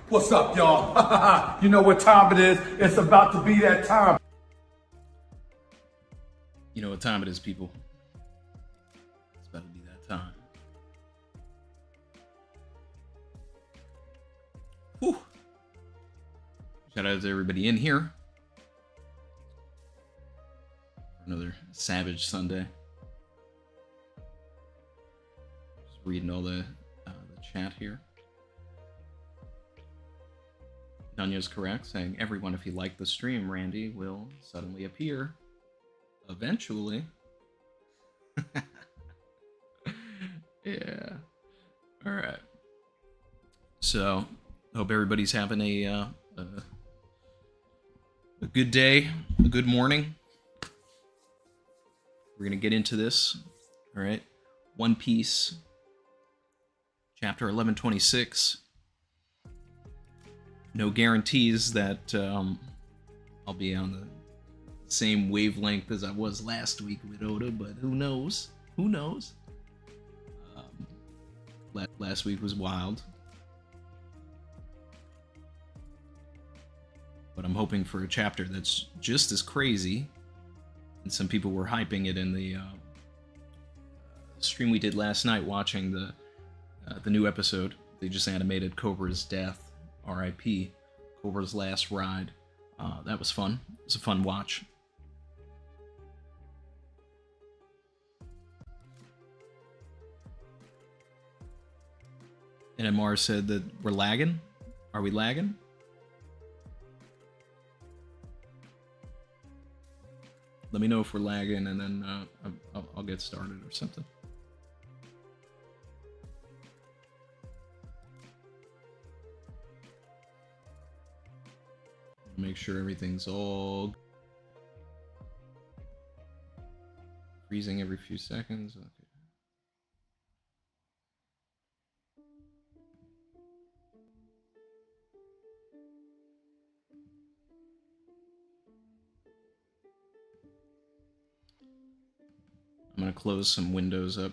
What's up, y'all? You know what time it is? It's about to be that time. You know what time it is, people. It's about to be that time. Whew. Shout out to everybody in here. Another Savage Sunday. Just reading all the chat here. Nanya's correct, saying, everyone, if you like the stream, Randy will suddenly appear. Eventually. Yeah. Alright. So, hope everybody's having a good day, a good morning. We're going to get into this. Alright. One Piece, chapter 1126. No guarantees that I'll be on the same wavelength as I was last week with Oda, but who knows? Who knows? Last week was wild. But I'm hoping for a chapter that's just as crazy. And some people were hyping it in the stream we did last night, watching the new episode. They just animated Cobra's death. R.I.P. Cobra's last ride. That was fun. It was a fun watch. And Amar said that we're lagging. Are we lagging? Let me know if we're lagging, and then I'll get started or something. Make sure everything's all freezing every few seconds. Okay. I'm gonna close some windows up.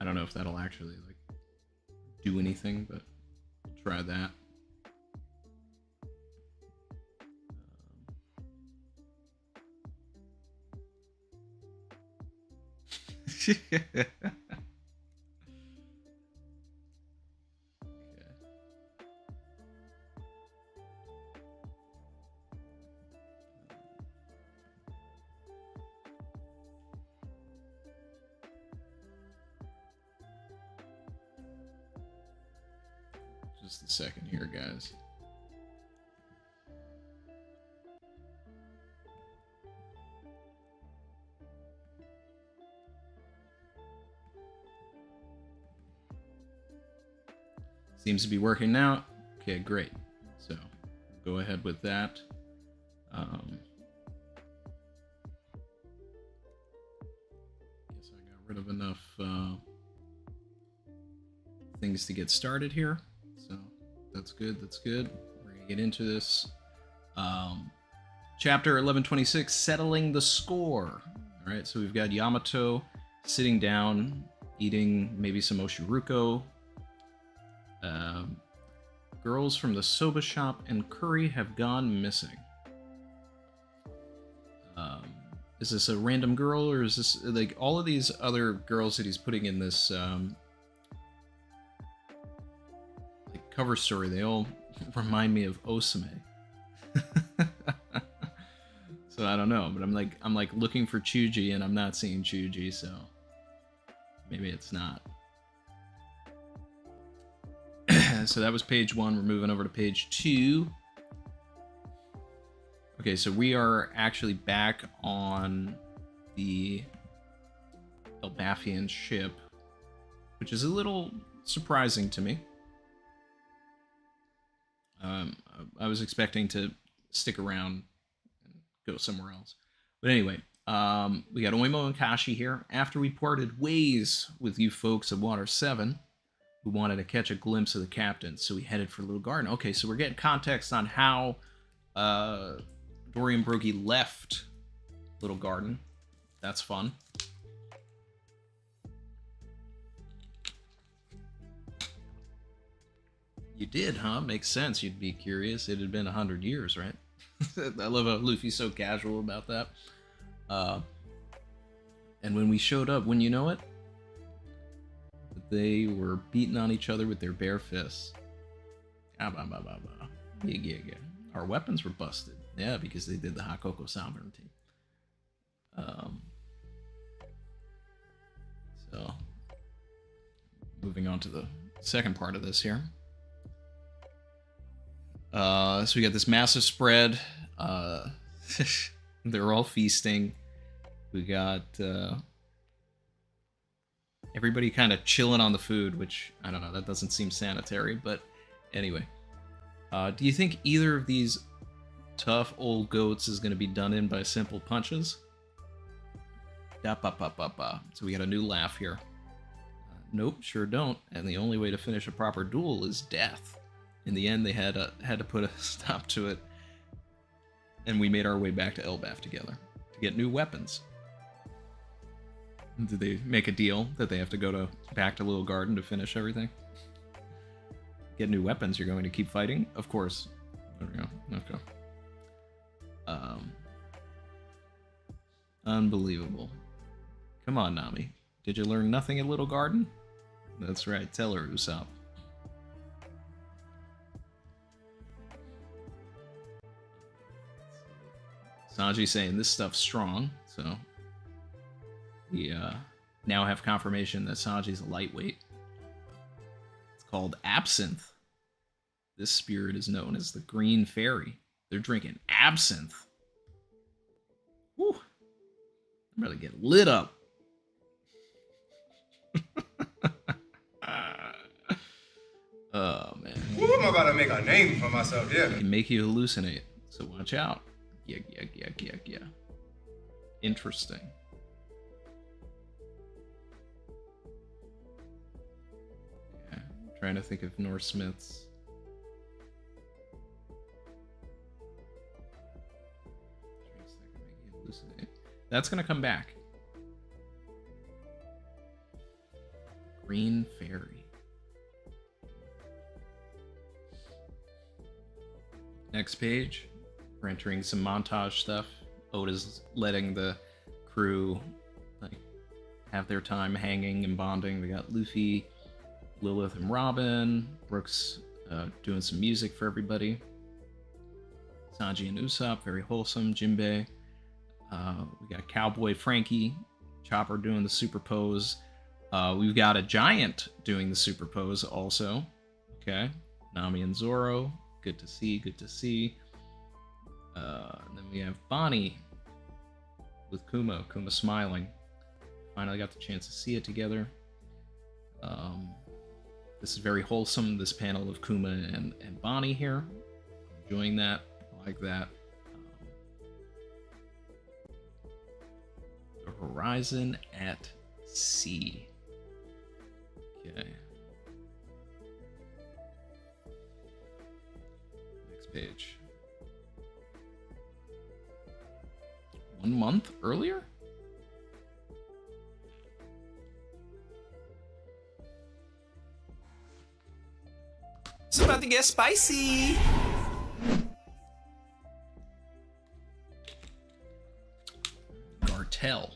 I don't know if that'll actually like do anything, but I'll try that. Okay. Just a second here, guys. Seems to be working now. Okay, great. So, go ahead with that. Guess I got rid of enough things to get started here. So that's good. That's good. We're gonna get into this. Chapter 1126, settling the score. All right. So we've got Yamato sitting down, eating maybe some oshiruko. Girls from the soba shop and curry have gone missing. Is this a random girl, or is this like all of these other girls that he's putting in this cover story? They all remind me of Osame. So I don't know, but I'm like looking for Chuji and I'm not seeing Chuji, so maybe it's not. So that was page 1. We're moving over to page 2. Okay, so we are actually back on the Elbafian ship, which is a little surprising to me. I was expecting to stick around and go somewhere else. But anyway, we got Oimo and Kashi here. After we parted ways with you folks of Water 7, who wanted to catch a glimpse of the captain, so we headed for Little Garden. Okay, so we're getting context on how Dorian Broggie left Little Garden. That's fun. You did, huh? Makes sense. You'd be curious. It had been 100 years, right? I love how Luffy's so casual about that. And when we showed up, when you know it, they were beating on each other with their bare fists. Yeah. Our weapons were busted. Yeah, because they did the Hakoko sovereignty. So, moving on to the second part of this here. So we got this massive spread. They're all feasting. We got everybody kind of chilling on the food, which, I don't know, that doesn't seem sanitary, but anyway. Do you think either of these tough old goats is going to be done in by simple punches? So we got a new laugh here. Nope, sure don't. And the only way to finish a proper duel is death. In the end, they had to put a stop to it, and we made our way back to Elbaf together to get new weapons. Did they make a deal that they have to go back to Little Garden to finish everything? Get new weapons, you're going to keep fighting? Of course. There we go. Okay. Unbelievable. Come on, Nami. Did you learn nothing at Little Garden? That's right, tell her, Usopp. Sanji's saying this stuff's strong, so we now have confirmation that Sanji's a lightweight. It's called absinthe. This spirit is known as the Green Fairy. They're drinking absinthe. Woo! I'm ready to get lit up. Oh, man. Woo, I'm about to make a name for myself, yeah. It can make you hallucinate, so watch out. Yeah. Interesting. Yeah, I'm trying to think of Norse myths. That's gonna come back. Green Fairy. Next page, we're entering some montage stuff. Oda's letting the crew have their time hanging and bonding. We got Luffy, Lilith, and Robin. Brooks doing some music for everybody. Sanji and Usopp, very wholesome. Jinbei. We got Cowboy Frankie, Chopper doing the super pose. We've got a giant doing the super pose also. Okay, Nami and Zoro. Good to see. Then we have Bonnie with Kuma smiling. Finally got the chance to see it together. This is very wholesome, this panel of Kuma and Bonnie here. Enjoying that, I like that. The horizon at sea. Okay. Next page. 1 month earlier? It's about to get spicy. Gartel.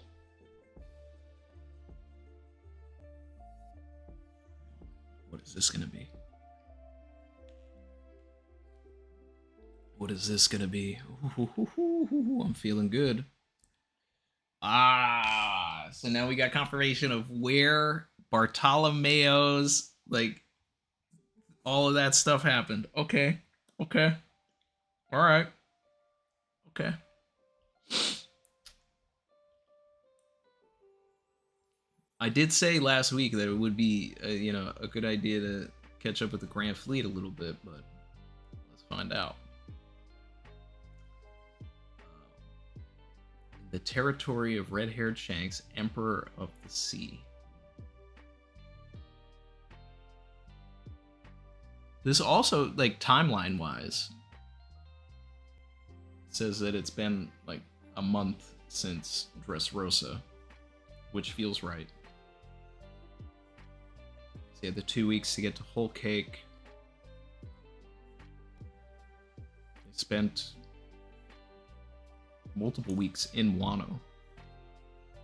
What is this gonna be? What is this gonna be? Ooh, I'm feeling good. So now we got confirmation of where Bartolomeo's, all of that stuff happened. Okay. Alright. Okay. I did say last week that it would be, a good idea to catch up with the Grand Fleet a little bit, but let's find out. The territory of red-haired Shanks, Emperor of the Sea. This also, timeline-wise, says that it's been, a month since Dressrosa, which feels right. So you had the 2 weeks to get to Whole Cake. spent multiple weeks in Wano.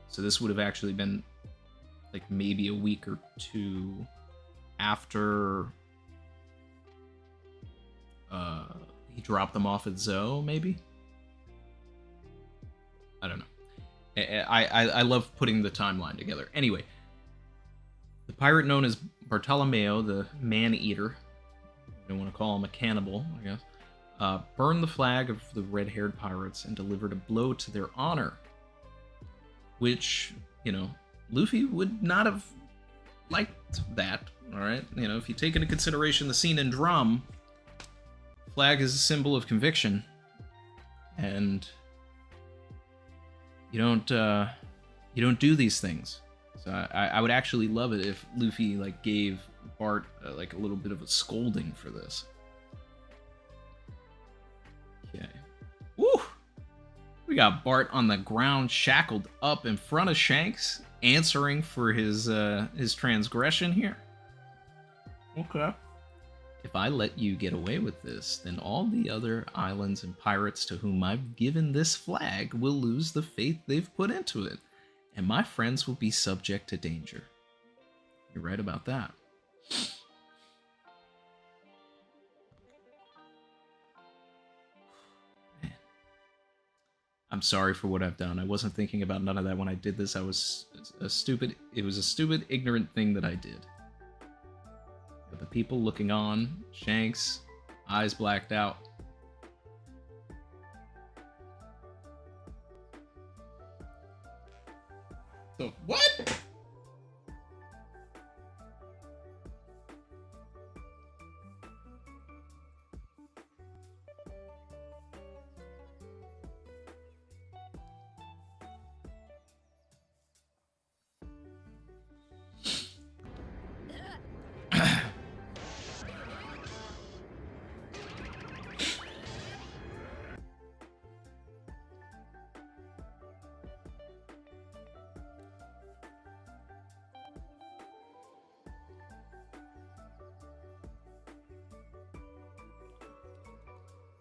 So this would have actually been like maybe a week or two after he dropped them off at Zo, maybe? I don't know. I love putting the timeline together. Anyway, the pirate known as Bartolomeo, the man-eater, I don't want to call him a cannibal, I guess, burned the flag of the red-haired pirates and delivered a blow to their honor, which, you know, Luffy would not have liked that, alright? You know, if you take into consideration the scene in Drum, flag is a symbol of conviction, and you don't do these things. So I would actually love it if Luffy like gave Bart like a little bit of a scolding for this. Okay. Woo! We got Bart on the ground, shackled up in front of Shanks, answering for his transgression here. Okay. If I let you get away with this, then all the other islands and pirates to whom I've given this flag will lose the faith they've put into it, and my friends will be subject to danger. You're right about that. Man. I'm sorry for what I've done. I wasn't thinking about none of that when I did this. It was a stupid, ignorant thing that I did. The people looking on, Shanks, eyes blacked out. So what?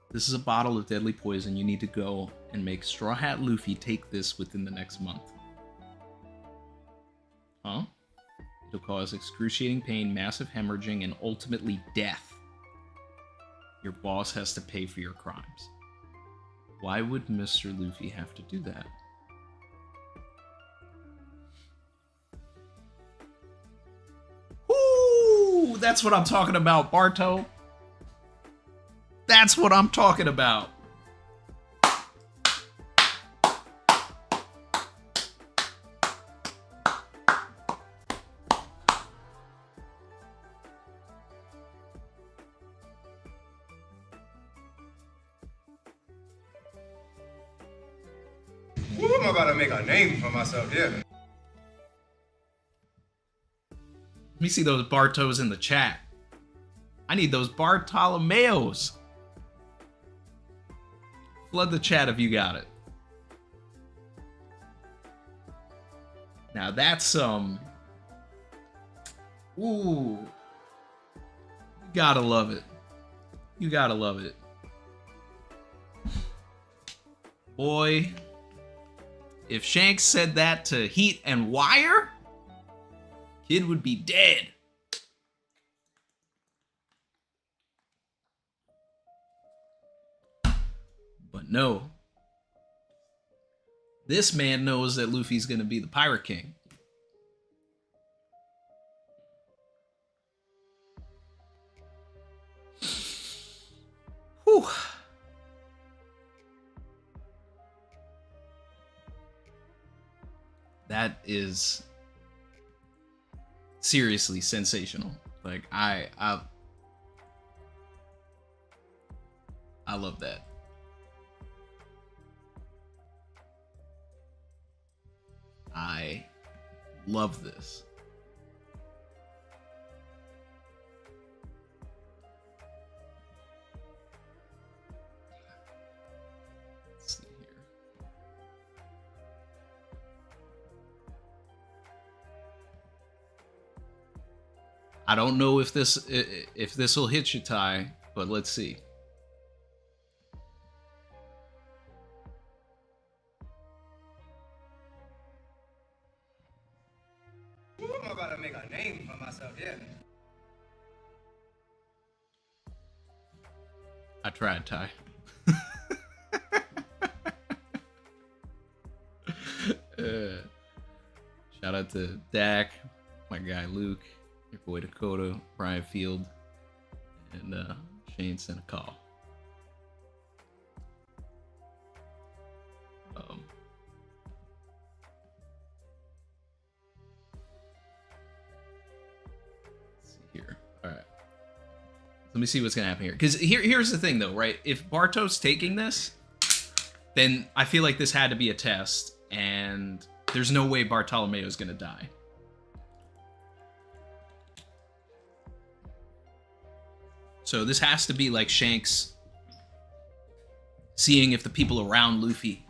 This is a bottle of deadly poison. You need to go and make Straw Hat Luffy take this within the next month. Huh? It'll cause excruciating pain, massive hemorrhaging, and ultimately death. Your boss has to pay for your crimes. Why would Mr. Luffy have to do that? Ooh, that's what I'm talking about, Barto. That's what I'm talking about. Woo, I'm about to make a name for myself here. Let me see those Bartos in the chat. I need those Bartolomeos. Flood the chat if you got it. Now that's some... Ooh. You gotta love it. You gotta love it. Boy, if Shanks said that to Heat and Wire, kid would be dead. But no. This man knows that Luffy's gonna be the Pirate King. Whew. That is seriously sensational. Like I love that. I love this. Let's see here. I don't know if this will hit you, Ty, but let's see. I tried, Ty. Shout out to Dak, my guy Luke, your boy Dakota, Brian Field, and Shane sent a call. Let's see here. All right. Let me see what's gonna happen here. Because here's the thing, though, right? If Barto's taking this, then I feel like this had to be a test, and there's no way Bartolomeo is gonna die. So this has to be like Shanks seeing if the people around Luffy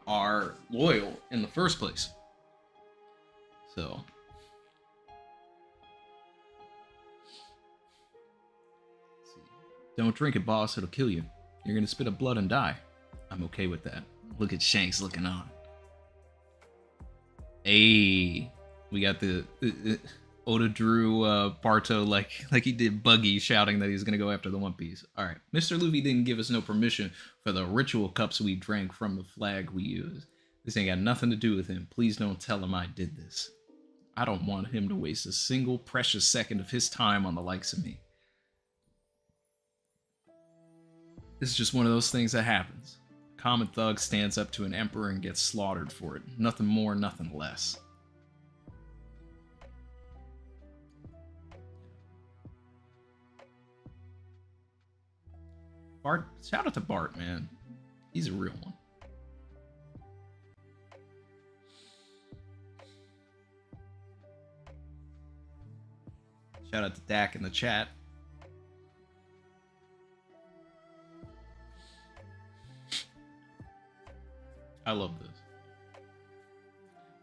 are loyal in the first place. So don't drink it, boss. It'll kill you. You're gonna spit up blood and die. I'm okay with that. Look at Shanks looking on. Hey, we got the Oda drew Barto like he did Buggy, shouting that he's gonna go after the One Piece. All right, Mr. Luffy didn't give us no permission for the ritual cups we drank from the flag we used. This ain't got nothing to do with him. Please don't tell him I did this. I don't want him to waste a single precious second of his time on the likes of me. This is just one of those things that happens. A common thug stands up to an emperor and gets slaughtered for it. Nothing more, nothing less. Bart, shout out to Bart, man. He's a real one. Shout out to Dak in the chat. I love this.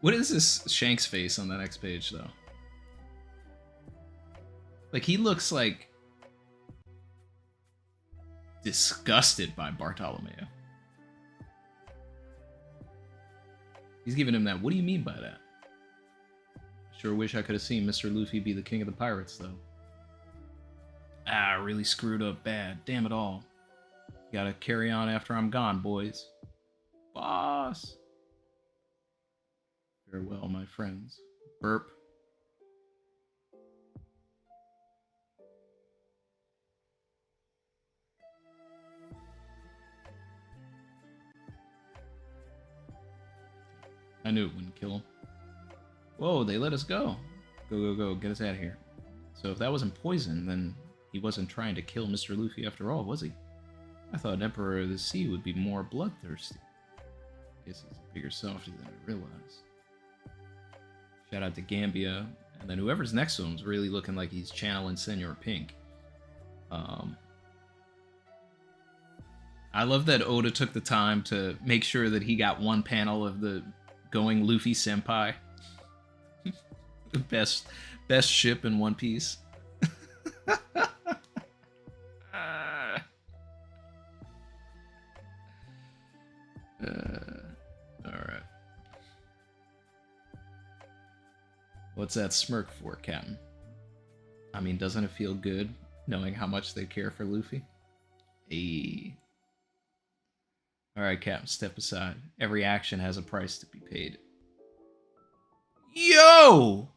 What is this Shanks face on the next page, though? Like, he looks like disgusted by Bartolomeo. He's giving him that. What do you mean by that? Sure wish I could have seen Mr. Luffy be the king of the pirates, though. Ah, really screwed up bad. Damn it all. Gotta carry on after I'm gone, boys. Boss. Farewell, my friends. Burp. I knew it wouldn't kill him. Whoa, they let us go. Go, go, go. Get us out of here. So if that wasn't poison, then he wasn't trying to kill Mr. Luffy after all, was he? I thought Emperor of the Sea would be more bloodthirsty. Guess he's a bigger softy than I realized. Shout out to Gambia. And then whoever's next to him is really looking like he's channeling Senor Pink. I love that Oda took the time to make sure that he got one panel of the going Luffy Senpai. The best ship in One Piece. Alright. What's that smirk for, Captain? I mean, doesn't it feel good knowing how much they care for Luffy? Hey. Alright, Captain, step aside. Every action has a price to be paid. Yo!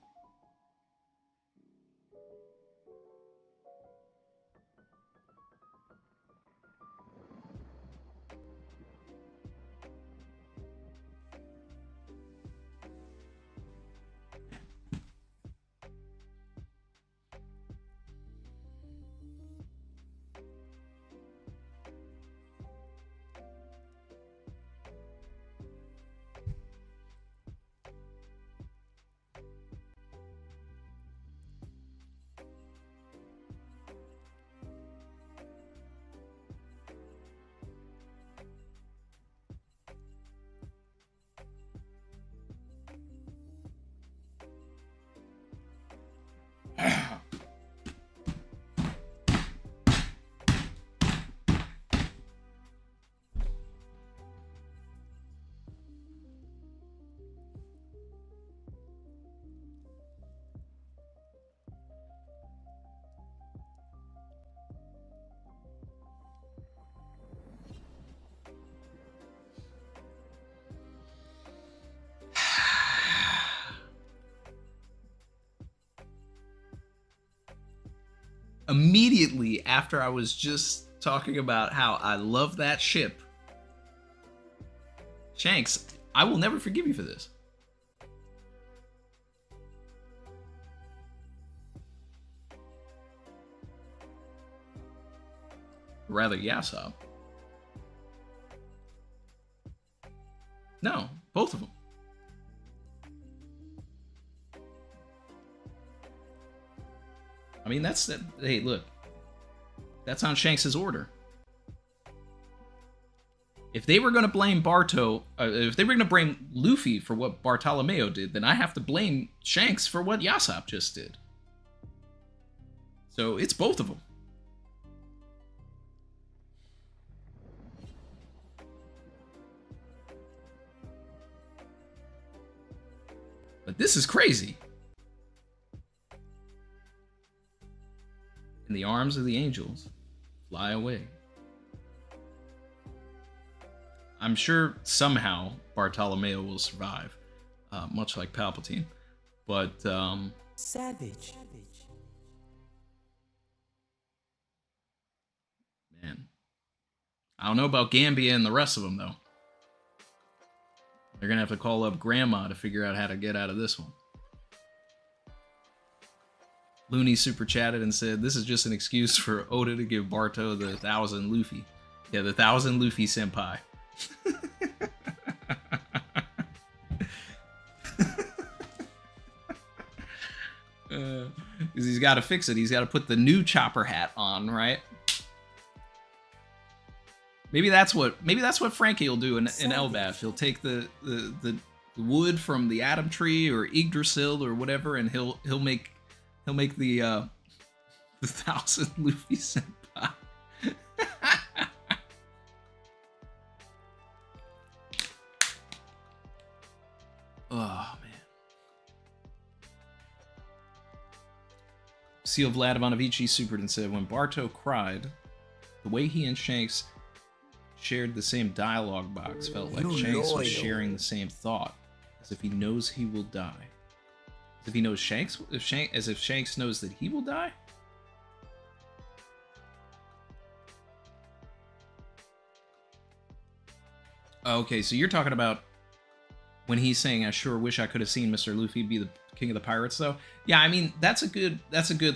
immediately after I was just talking about how I love that ship. Shanks, I will never forgive you for this. Rather, Yassop. No, both of them. I mean, that's that. Hey, look, that's on Shanks's order. If they were going to blame if they were going to blame Luffy for what Bartolomeo did, then I have to blame Shanks for what Yassop just did. So it's both of them. But this is crazy. In the arms of the angels, fly away. I'm sure somehow Bartolomeo will survive, much like Palpatine. But, Savage. Man. I don't know about Gambia and the rest of them, though. They're gonna have to call up Grandma to figure out how to get out of this one. Looney super chatted and said, this is just an excuse for Oda to give Barto the 1,000 Luffy. Yeah, the 1,000 Luffy senpai. He's got to fix it. He's got to put the new chopper hat on, right? Maybe that's what Frankie will do in Elbaf. He'll take the wood from the Atom Tree or Yggdrasil or whatever, and he'll make the 1,000 Luffy senpai. Oh man. Seal Vlad Ivanovici supered and said, when Barto cried, the way he and Shanks shared the same dialogue box felt like Shanks was sharing the same thought, as if he knows he will die. As if he knows Shanks, as if Shanks knows that he will die? Okay, so you're talking about when he's saying, I sure wish I could have seen Mr. Luffy be the king of the pirates, though. Yeah, I mean, that's a good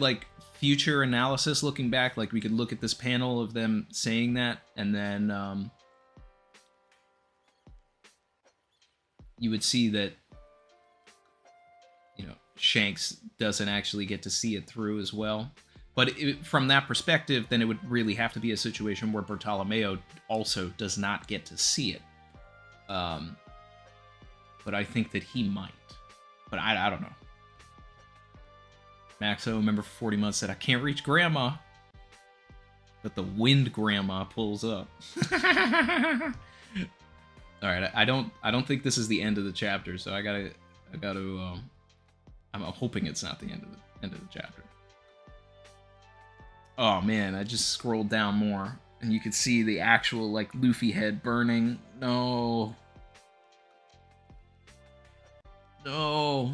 like future analysis looking back. Like, we could look at this panel of them saying that, and then you would see that, you know, Shanks doesn't actually get to see it through as well. But from that perspective, then it would really have to be a situation where Bartolomeo also does not get to see it. But I think that he might. But I don't know. Maxo, member for 40 months, said, I can't reach Grandma. But the wind Grandma pulls up. Alright, I don't think this is the end of the chapter, so I gotta I'm hoping it's not the end of the chapter. Oh man, I just scrolled down more and you could see the actual like Luffy head burning. No. No.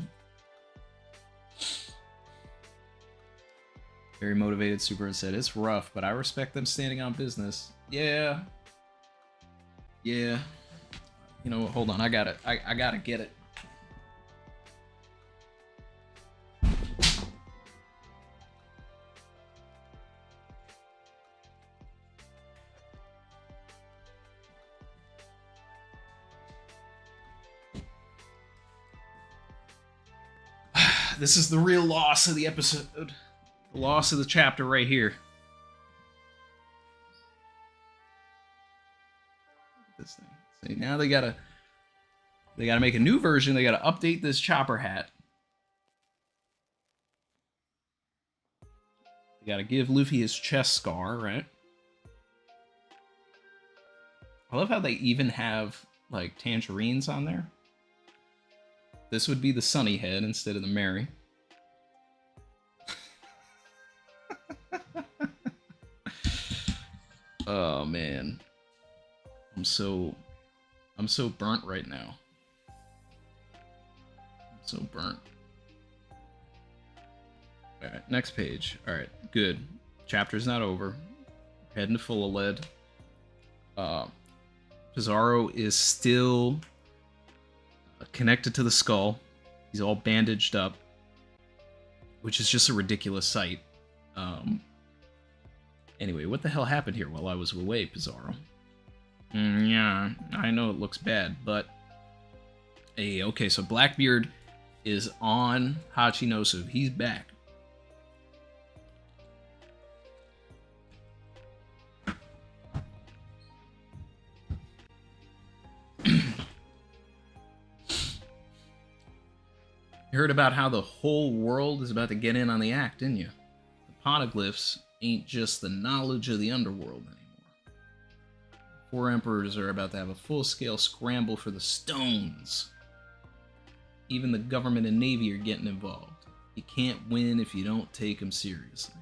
Very motivated super said, it's rough, but I respect them standing on business. Yeah. Yeah. You know what, hold on, I gotta get it. This is the real loss of the episode. The loss of the chapter right here. This thing. See, now they gotta make a new version. They gotta update this chopper hat. They gotta give Luffy his chest scar, right? I love how they even have like tangerines on there. This would be the sunny head instead of the Mary. Oh man. I'm so burnt right now. I'm so burnt. Alright, next page. Alright, good. chapter's not over. Heading to full of lead. Pizarro is still connected to the skull. He's all bandaged up, which is just a ridiculous sight. Anyway, what the hell happened here while I was away, Pizarro? Yeah, I know it looks bad, but... Hey, okay, so Blackbeard is on Hachinosu. He's back. You heard about how the whole world is about to get in on the act, didn't you? The poneglyphs ain't just the knowledge of the underworld anymore. Four emperors are about to have a full-scale scramble for the stones. Even the government and navy are getting involved. You can't win if you don't take them seriously.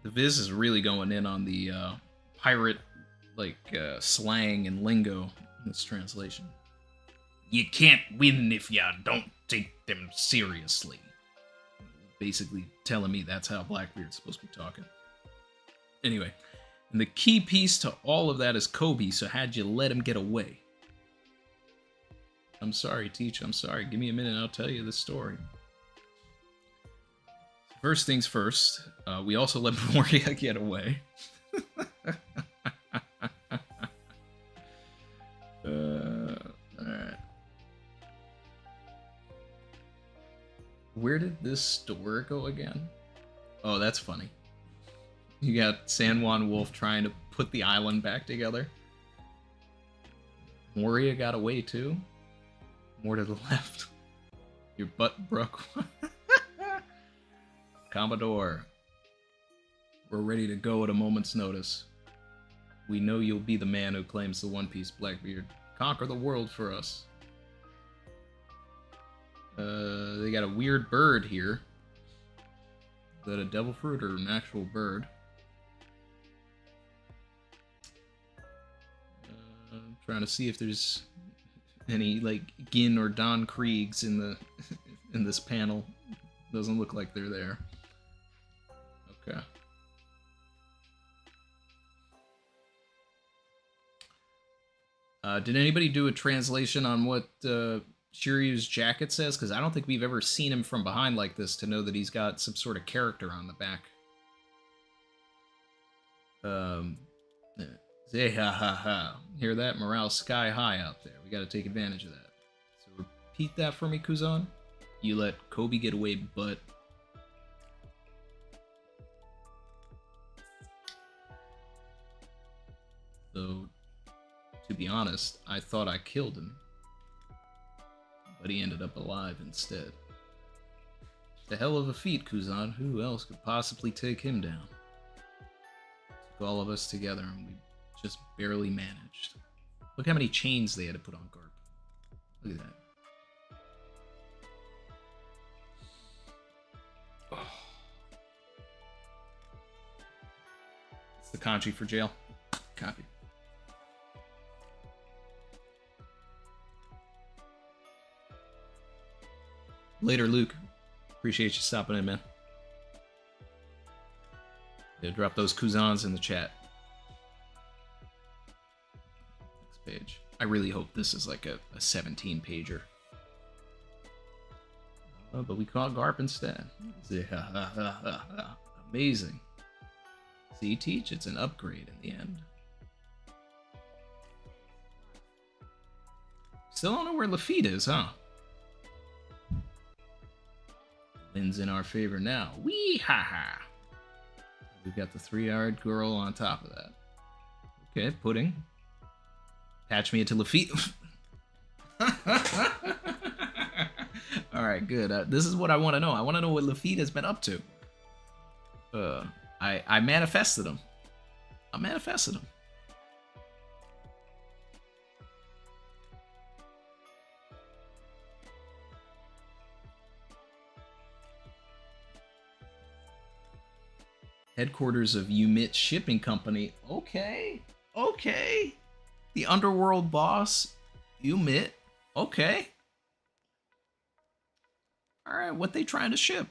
The Viz is really going in on the pirate slang and lingo in this translation. You can't win if you don't take them seriously. Basically telling me that's how Blackbeard's supposed to be talking. Anyway, and the key piece to all of that is Kobe, so how'd you let him get away? I'm sorry, Teach, I'm sorry. Give me a minute and I'll tell you the story. First things first, we also let Moria get away. Alright. Where did this store go again? Oh, that's funny. You got San Juan Wolf trying to put the island back together. Moria got away too. More to the left. Your butt broke. Commodore. We're ready to go at a moment's notice. We know you'll be the man who claims the One Piece, Blackbeard. Conquer the world for us. They got a weird bird here. Is that a devil fruit or an actual bird? I'm trying to see if there's any like Gin or Don Kriegs in the in this panel. Doesn't look like they're there. Okay. Did anybody do a translation on what Shiryu's jacket says? Because I don't think we've ever seen him from behind like this to know that he's got some sort of character on the back. Say ha ha ha. Hear that? Morale sky high out there. We gotta take advantage of that. So repeat that for me, Kuzan. You let Kobe get away, but... So, to be honest, I thought I killed him. But he ended up alive instead. The hell of a feat, Kuzan. Who else could possibly take him down? Took all of us together and we just barely managed. Look how many chains they had to put on Garp. Look at that. Oh. It's the kanji for jail. Copy. Later, Luke. Appreciate you stopping in, man. Yeah, drop those Kuzans in the chat. Next page. I really hope this is like a 17-pager. Oh, but we caught Garp instead. Amazing. See, Teach? It's an upgrade in the end. Still don't know where Lafitte is, huh? Wind's in our favor now. Wee ha ha. We've got the 3-eyed girl on top of that. Okay, pudding. Patch me into Lafitte. Alright, good. This is what I want to know. I want to know what Lafitte has been up to. I manifested him. I manifested him. Headquarters of Umit Shipping Company. Okay. Okay. The underworld boss, Umit. Okay. Alright, what they trying to ship?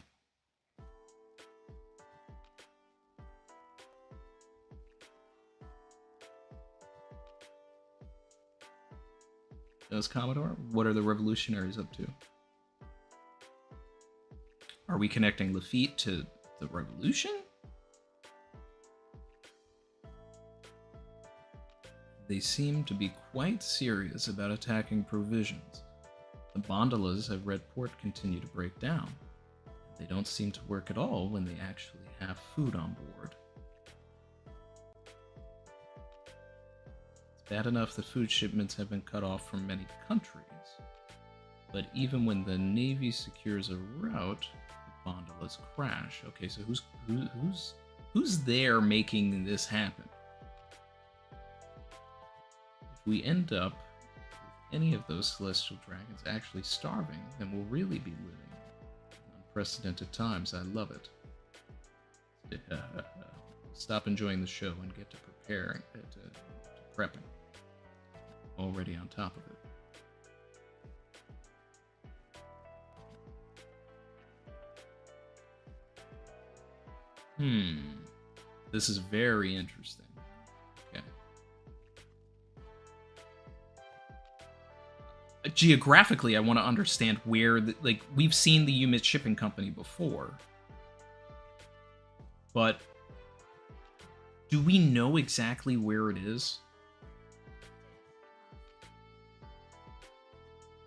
Does Commodore? What are the revolutionaries up to? Are we connecting Lafitte to the revolution? They seem to be quite serious about attacking provisions. The gondolas at Red Port continue to break down. They don't seem to work at all when they actually have food on board. It's bad enough that food shipments have been cut off from many countries, but even when the Navy secures a route, the gondolas crash. Okay, so who's there making this happen? If we end up with any of those celestial dragons actually starving, then we'll really be living in unprecedented times. I love it. Stop enjoying the show and get to preparing, to prepping. Already on top of it. This is very interesting. Okay. Geographically, I want to understand where, like, we've seen the Umit Shipping Company before, but do we know exactly where it is?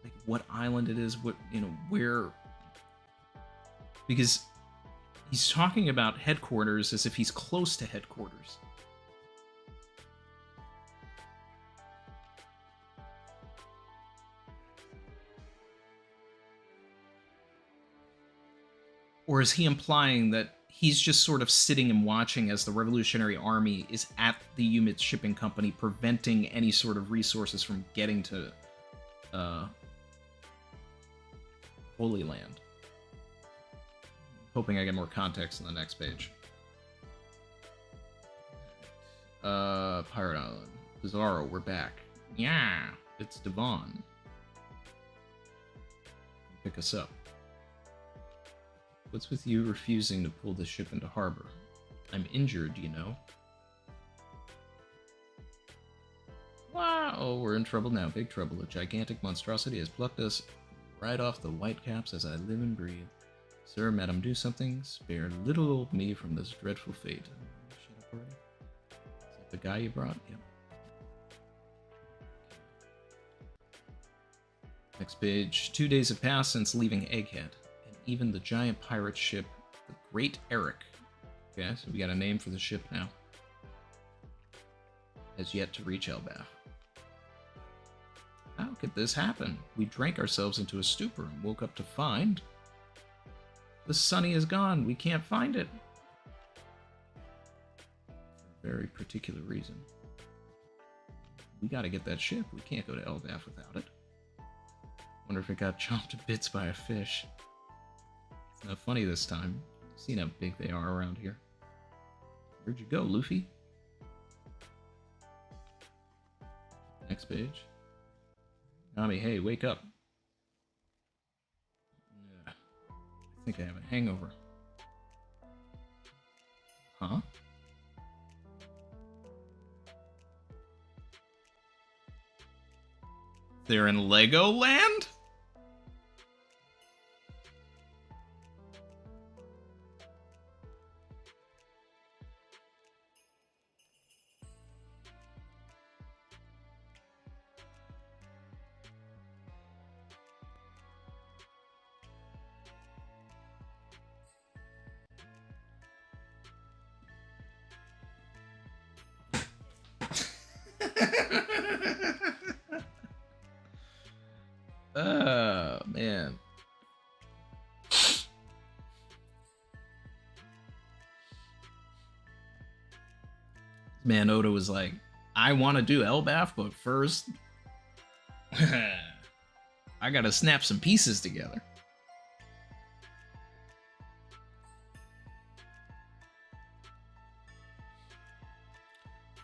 Like, what island it is? What, where? Because he's talking about headquarters as if he's close to headquarters. Or is he implying that he's just sort of sitting and watching as the Revolutionary Army is at the Umit Shipping Company, preventing any sort of resources from getting to Holy Land? Hoping I get more context on the next page. Pirate Island. Bizarro, we're back. Yeah, it's Devon. Pick us up. What's with you refusing to pull the ship into harbor? I'm injured, you know. Wow, we're in trouble now. Big trouble. A gigantic monstrosity has plucked us right off the whitecaps as I live and breathe. Sir, madam, do something. Spare little old me from this dreadful fate. Shut up already. Is that the guy you brought? Yep. Next page. 2 days have passed since leaving Egghead, and even the giant pirate ship, the Great Eric. Okay, so we got a name for the ship now. Has yet to reach Elbaf. How could this happen? We drank ourselves into a stupor and woke up to find... The Sunny is gone. We can't find it. For a very particular reason. We gotta get that ship. We can't go to Elbaf without it. Wonder if it got chomped to bits by a fish. It's not funny this time. Seen how big they are around here. Where'd you go, Luffy? Next page. Nami, hey, wake up. I think I have a hangover. Huh? They're in Legoland? Oh, man. Man, Oda was like, I want to do Elbaf, but first, I gotta snap some pieces together.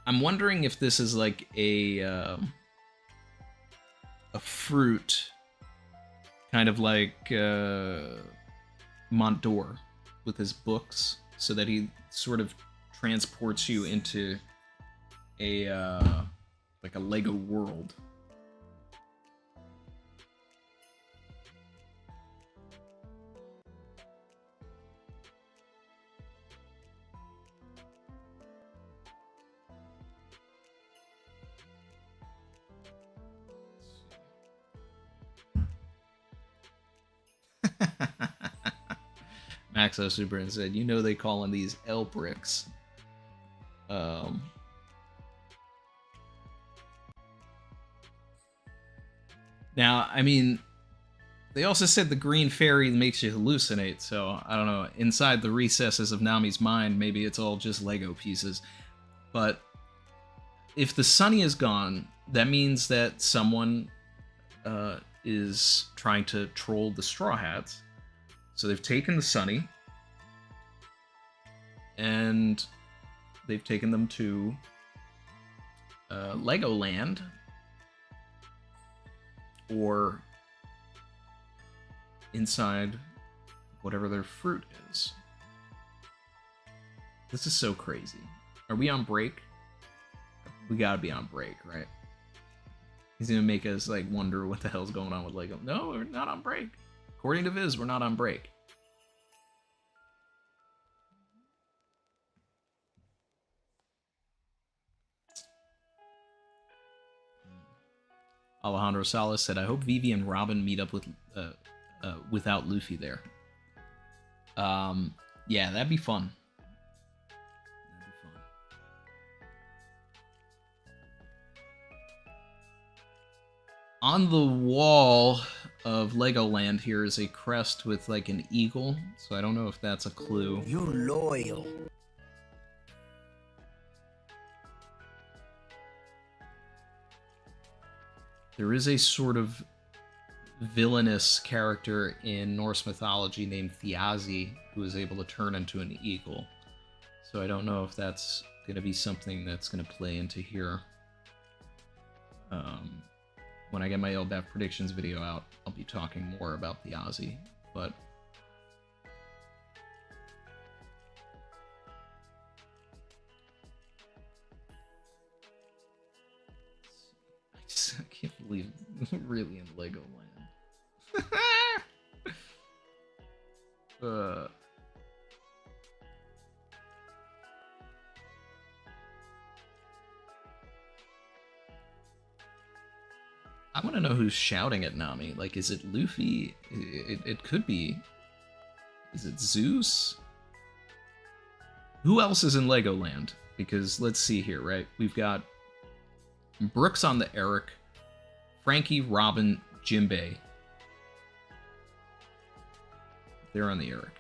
I'm wondering if this is like a fruit, kind of like Montdor with his books, so that he sort of transports you into a like a Lego world. Maxo Super and said, you know they calling these L bricks. Now, I mean, they also said the green fairy makes you hallucinate, so I don't know. Inside the recesses of Nami's mind, maybe it's all just Lego pieces. But if the Sunny is gone, that means that someone is trying to troll the Straw Hats. So they've taken the Sunny, and they've taken them to Legoland, or inside whatever their fruit is. This is so crazy. Are we on break? We gotta be on break, right? He's gonna make us like wonder what the hell's going on with Lego. No, we're not on break. According to Viz, we're not on break. Alejandro Salas said, I hope Vivi and Robin meet up with without Luffy there. Yeah, that'd be fun. That'd be fun. On the wall of Legoland here is a crest with like an eagle, so I don't know if that's a clue. You loyal. There is a sort of villainous character in Norse mythology named Thiazi who is able to turn into an eagle. So I don't know if that's going to be something that's going to play into here. When I get my Elbaf predictions video out, I'll be talking more about Thiazi, but I can't believe we're really in Legoland. I want to know who's shouting at Nami. Like, is it Luffy? It could be. Is it Zeus? Who else is in Legoland? Because let's see here, right? We've got Brooks on the Eric, Frankie, Robin, Jinbei. They're on the Eric.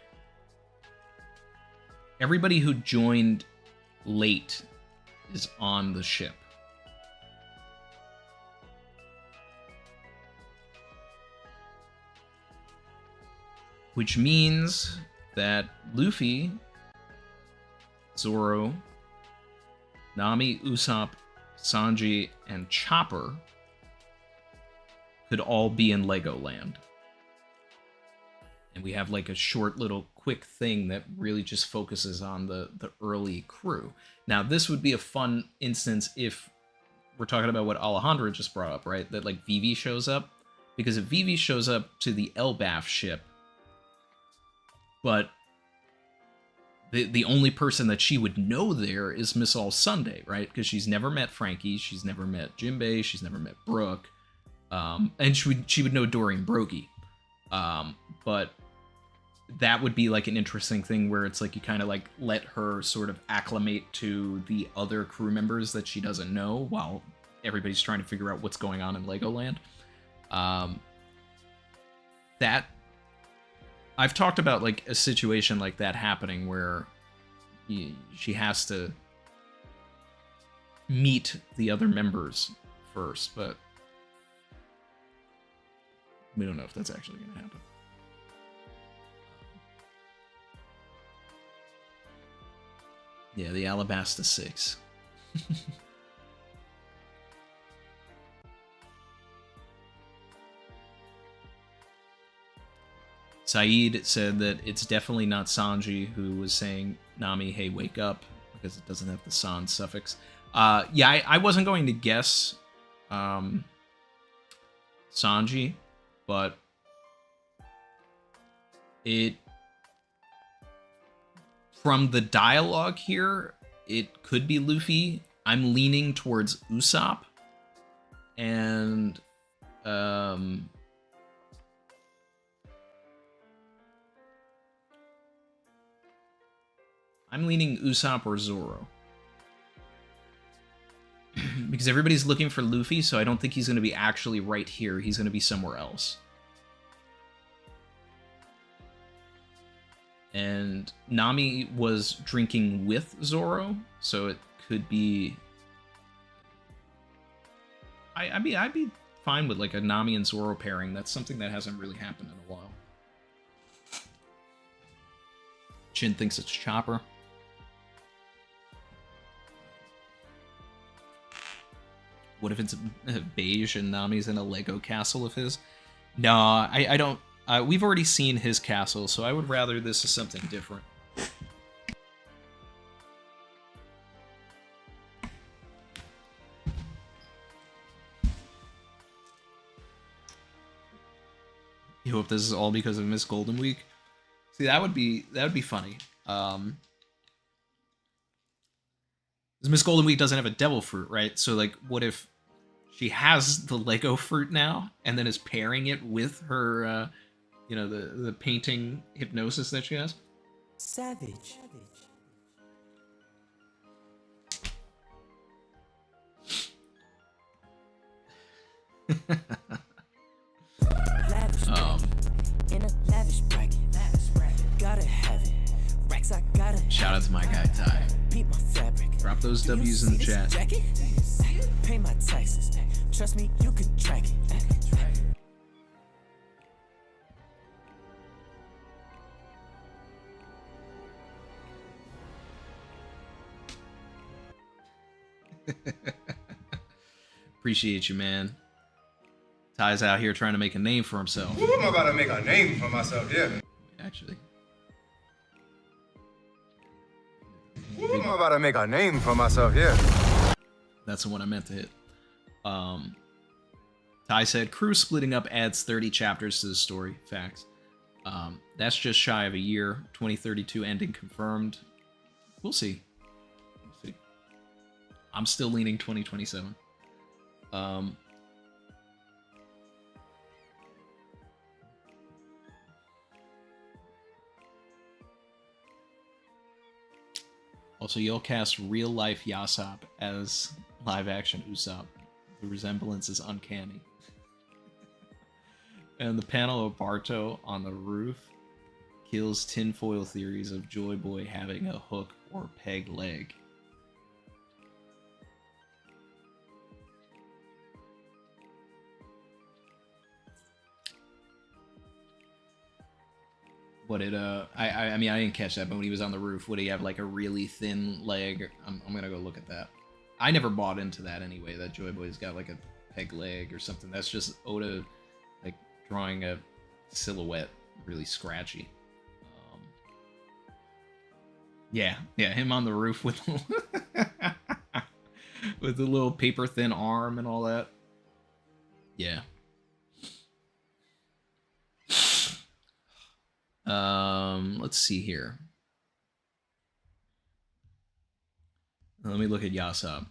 Everybody who joined late is on the ship. Which means that Luffy, Zoro, Nami, Usopp, Sanji, and Chopper could all be in Legoland. And we have like a short little quick thing that really just focuses on the early crew. Now, this would be a fun instance if we're talking about what Alejandro just brought up, right? That like Vivi shows up. Because if Vivi shows up to the Elbaf ship, but the only person that she would know there is Miss All Sunday, right? Because she's never met Frankie, she's never met Jinbei, she's never met Brooke, and she would know Dory and Broggy. But that would be like an interesting thing where it's like you kind of like let her sort of acclimate to the other crew members that she doesn't know while everybody's trying to figure out what's going on in Legoland. That I've talked about like a situation like that happening where she has to meet the other members first, but we don't know if that's actually going to happen. Yeah, the Alabasta 6. Saeed said that it's definitely not Sanji who was saying, Nami, hey, wake up, because it doesn't have the san suffix. Yeah, I wasn't going to guess Sanji, but from the dialogue here, it could be Luffy. I'm leaning towards Usopp, and I'm leaning Usopp or Zoro. Because everybody's looking for Luffy, so I don't think he's going to be actually right here. He's going to be somewhere else. And Nami was drinking with Zoro, so it could be... I'd be fine with like a Nami and Zoro pairing. That's something that hasn't really happened in a while. Chin thinks it's Chopper. What if it's beige and Nami's in a Lego castle of his? No, I don't. We've already seen his castle, so I would rather this is something different. You hope this is all because of Miss Golden Week? See, that would be funny. Miss Golden Week doesn't have a devil fruit, right? So, like, what if she has the Lego fruit now, and then is pairing it with her, the painting hypnosis that she has? Savage. In a lavish bracket. Gotta have it. Racks, I gotta. Shout out to my guy Ty. Beat my fabric. Drop those W's in the chat. Pay my taxes. Trust me, you can track it. Appreciate you, man. Ty's out here trying to make a name for himself. Ooh, I'm about to make a name for myself, yeah. Actually. Ooh, I'm about to make a name for myself, yeah. That's the one I meant to hit. Ty said, crew splitting up adds 30 chapters to the story. Facts. That's just shy of a year. 2032 ending confirmed. We'll see. I'm still leaning 2027. Also, you'll cast real-life Yassop as live-action Usopp. The resemblance is uncanny. And the panel of Barto on the roof kills tinfoil theories of Joy Boy having a hook or peg leg. What it I mean I didn't catch that, but when he was on the roof, would he have like a really thin leg? I'm gonna go look at that. I never bought into that anyway, that Joy Boy's got like a peg leg or something. That's just Oda like drawing a silhouette really scratchy. Yeah, him on the roof with with the little paper thin arm and all that. Yeah. Let's see here. Let me look at Yassop.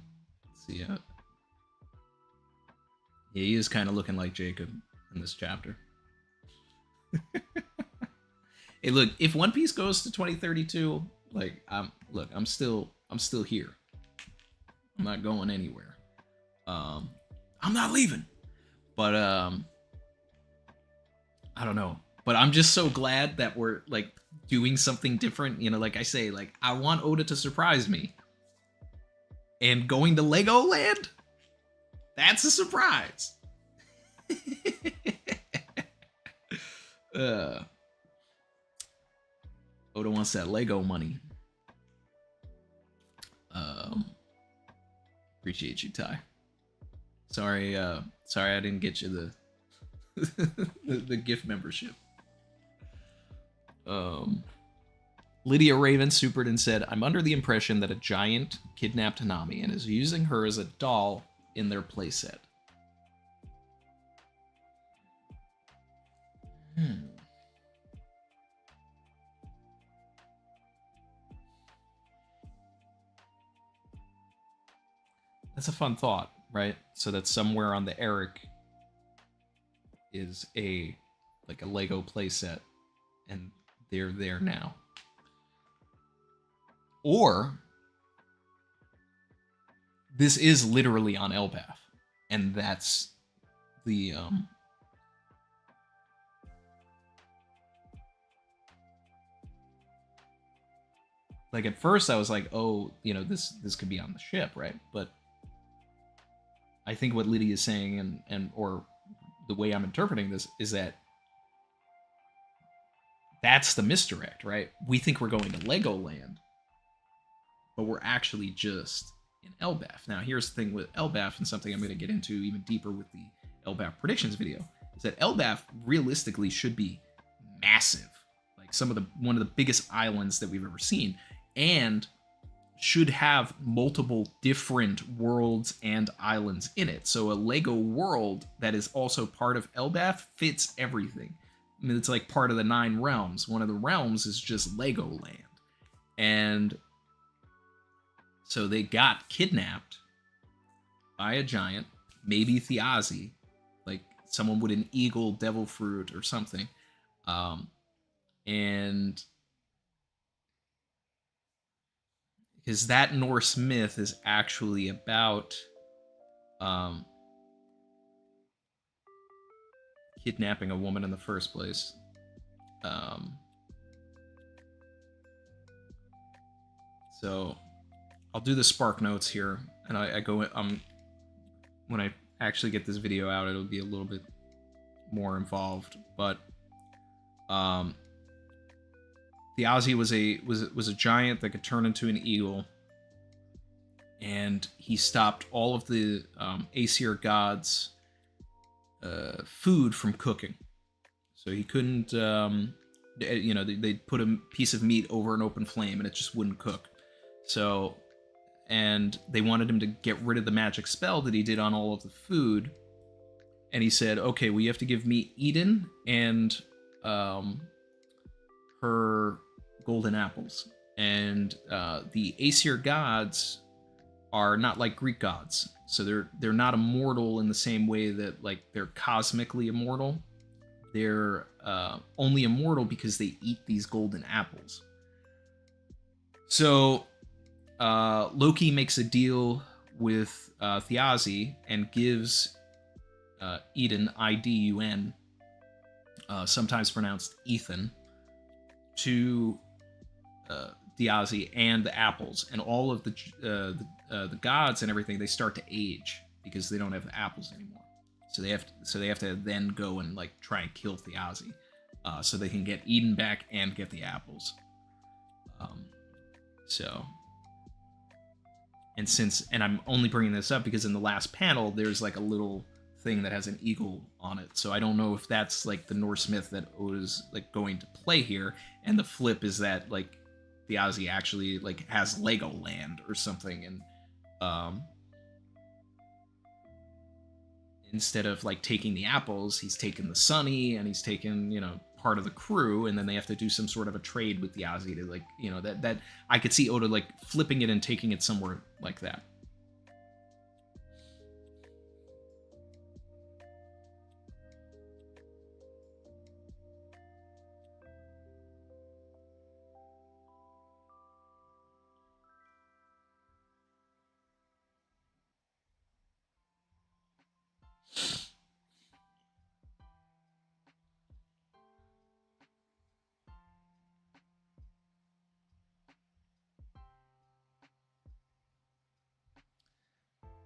Let's see. Yeah, he is kind of looking like Jacob in this chapter. Hey, look, if One Piece goes to 2032, like, I'm still here. I'm not going anywhere. I'm not leaving. But I don't know. But I'm just so glad that we're like doing something different. You know, like I say, like I want Oda to surprise me. And going to Legoland, that's a surprise. Oda wants that Lego money. Appreciate you, Ty. Sorry I didn't get you the gift membership. Lydia Raven supered and said, I'm under the impression that a giant kidnapped Nami and is using her as a doll in their playset. That's a fun thought, right? So that somewhere on the Eric is a Lego playset, and they're there now. Or this is literally on Elbaf, and that's the like at first I was like, oh, you know, this could be on the ship, right? But I think what Lydia is saying and or the way I'm interpreting this is that that's the misdirect, right? We think we're going to Legoland, but we're actually just in Elbaf. Now, here's the thing with Elbaf, and something I'm going to get into even deeper with the Elbaf predictions video, is that Elbaf realistically should be massive, like one of the biggest islands that we've ever seen, and should have multiple different worlds and islands in it. So a Lego world that is also part of Elbaf fits everything. I mean, it's like part of the 9 realms. One of the realms is just Legoland. And so they got kidnapped by a giant, maybe Thiazi, like someone with an eagle, devil fruit, or something. And because that Norse myth is actually about kidnapping a woman in the first place. So I'll do the spark notes here, and I go when I actually get this video out, it'll be a little bit more involved. But Thiazi was a giant that could turn into an eagle, and he stopped all of the Aesir gods' food from cooking. So he couldn't, they'd put a piece of meat over an open flame and it just wouldn't cook. So, and they wanted him to get rid of the magic spell that he did on all of the food. And he said, okay, well, you have to give me Eden and her golden apples. And the Aesir gods are not like Greek gods. So they're not immortal in the same way that like they're cosmically immortal. They're only immortal because they eat these golden apples. So Loki makes a deal with Thiazi and gives Eden, Idun, sometimes pronounced Ethan, to Thiazi and the apples, and all of the gods and everything, they start to age because they don't have the apples anymore. So they have to then go and like try and kill Thiazi, so they can get Eden back and get the apples. And I'm only bringing this up because in the last panel there's like a little thing that has an eagle on it. So I don't know if that's like the Norse myth that Oda's like going to play here, and the flip is that like Thiazi actually like has Legoland or something, and instead of like taking the apples, he's taken the Sunny, and he's taken, you know, part of the crew, and then they have to do some sort of a trade with Thiazi to like, you know, that I could see Oda like flipping it and taking it somewhere like that.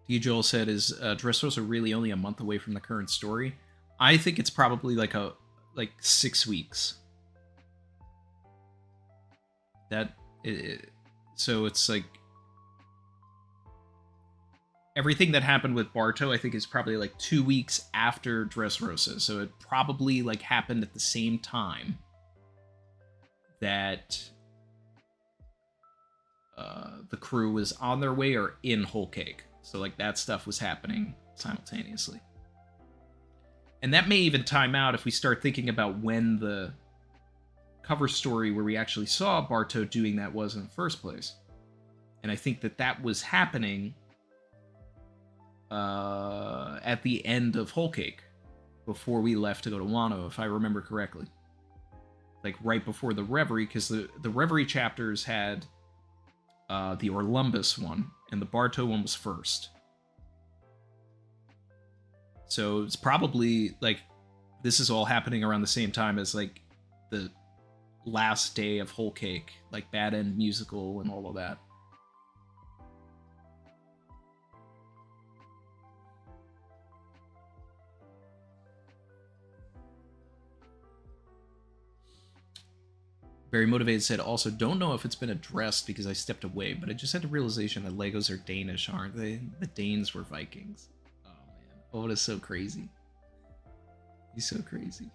Joel said, is Dressrosa really only a month away from the current story? I think it's probably like 6 weeks. So it's like everything that happened with Barto, I think, is probably like 2 weeks after Dressrosa. So it probably like happened at the same time that the crew was on their way or in Whole Cake. So, like, that stuff was happening simultaneously. And that may even time out if we start thinking about when the cover story where we actually saw Barto doing that was in the first place. And I think that was happening at the end of Whole Cake, before we left to go to Wano, if I remember correctly. Like, right before the Reverie, because the Reverie chapters had the Orlumbus one, and the Barto one was first. So it's probably like this is all happening around the same time as like the last day of Whole Cake, like Bad End Musical and all of that. Very Motivated said, also, don't know if it's been addressed because I stepped away, but I just had the realization that Legos are Danish, aren't they? The Danes were Vikings. Oh, man. Oh, it is so crazy. He's so crazy.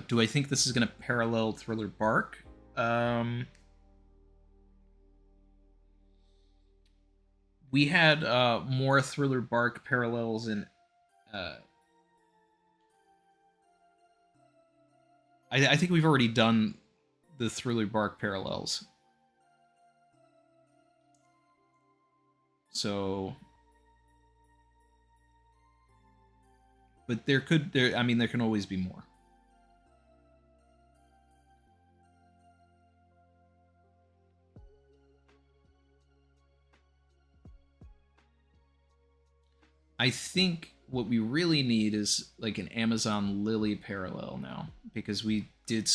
Do I think this is going to parallel Thriller Bark? We had more Thriller Bark parallels in... I think we've already done the Thriller Bark parallels. So... But there can always be more. I think what we really need is like an Amazon Lily parallel now, because we had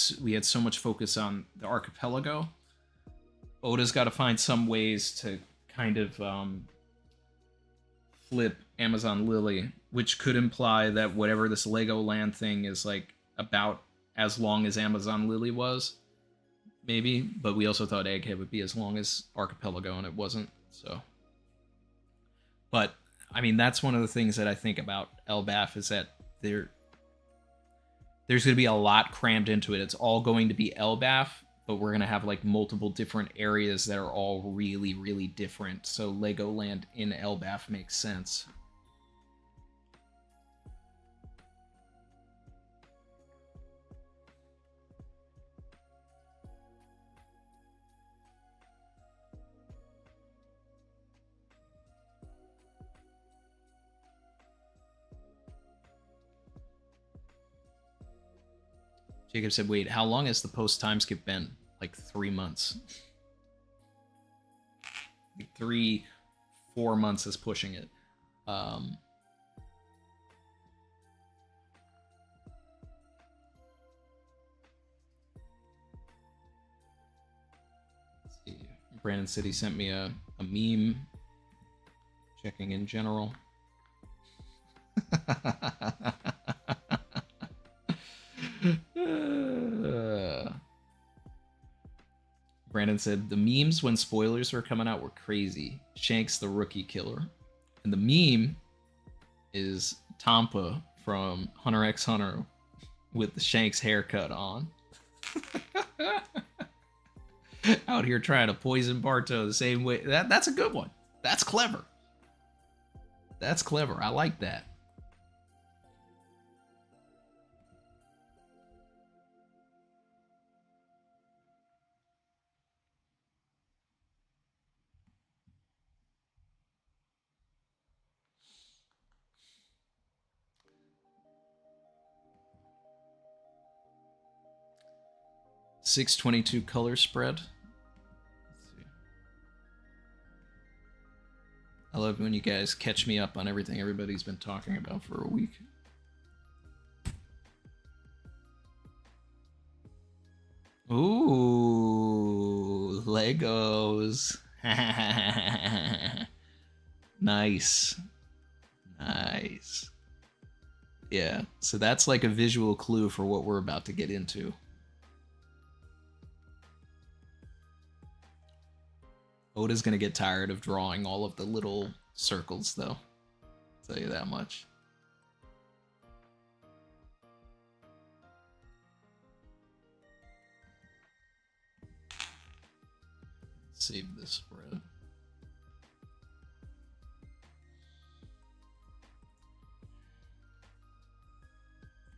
so much focus on the archipelago. Oda's got to find some ways to kind of flip Amazon Lily, which could imply that whatever this Legoland thing is like about as long as Amazon Lily was, maybe. But we also thought Egghead would be as long as Archipelago, and it wasn't. So, but I mean, that's one of the things that I think about Elbaf is that there's going to be a lot crammed into it. It's all going to be Elbaf, but we're going to have like multiple different areas that are all really, really different. So Legoland in Elbaf makes sense. Jacob said, wait, how long has the post time skip been? Like 3 months. Like 3-4 months is pushing it. Let's see. Brandon City sent me a meme checking in general. Brandon said, the memes when spoilers were coming out were crazy. Shanks the rookie killer. And the meme is Tampa from Hunter x Hunter with the Shanks haircut on. Out here trying to poison Barto the same way. That's a good one. That's clever. That's clever. I like that. .622 color spread. Let's see. I love when you guys catch me up on everything everybody's been talking about for a week. Ooh, Legos. Nice. Nice. Yeah, so that's like a visual clue for what we're about to get into. Oda's gonna get tired of drawing all of the little circles, though. I'll tell you that much. Save this spread.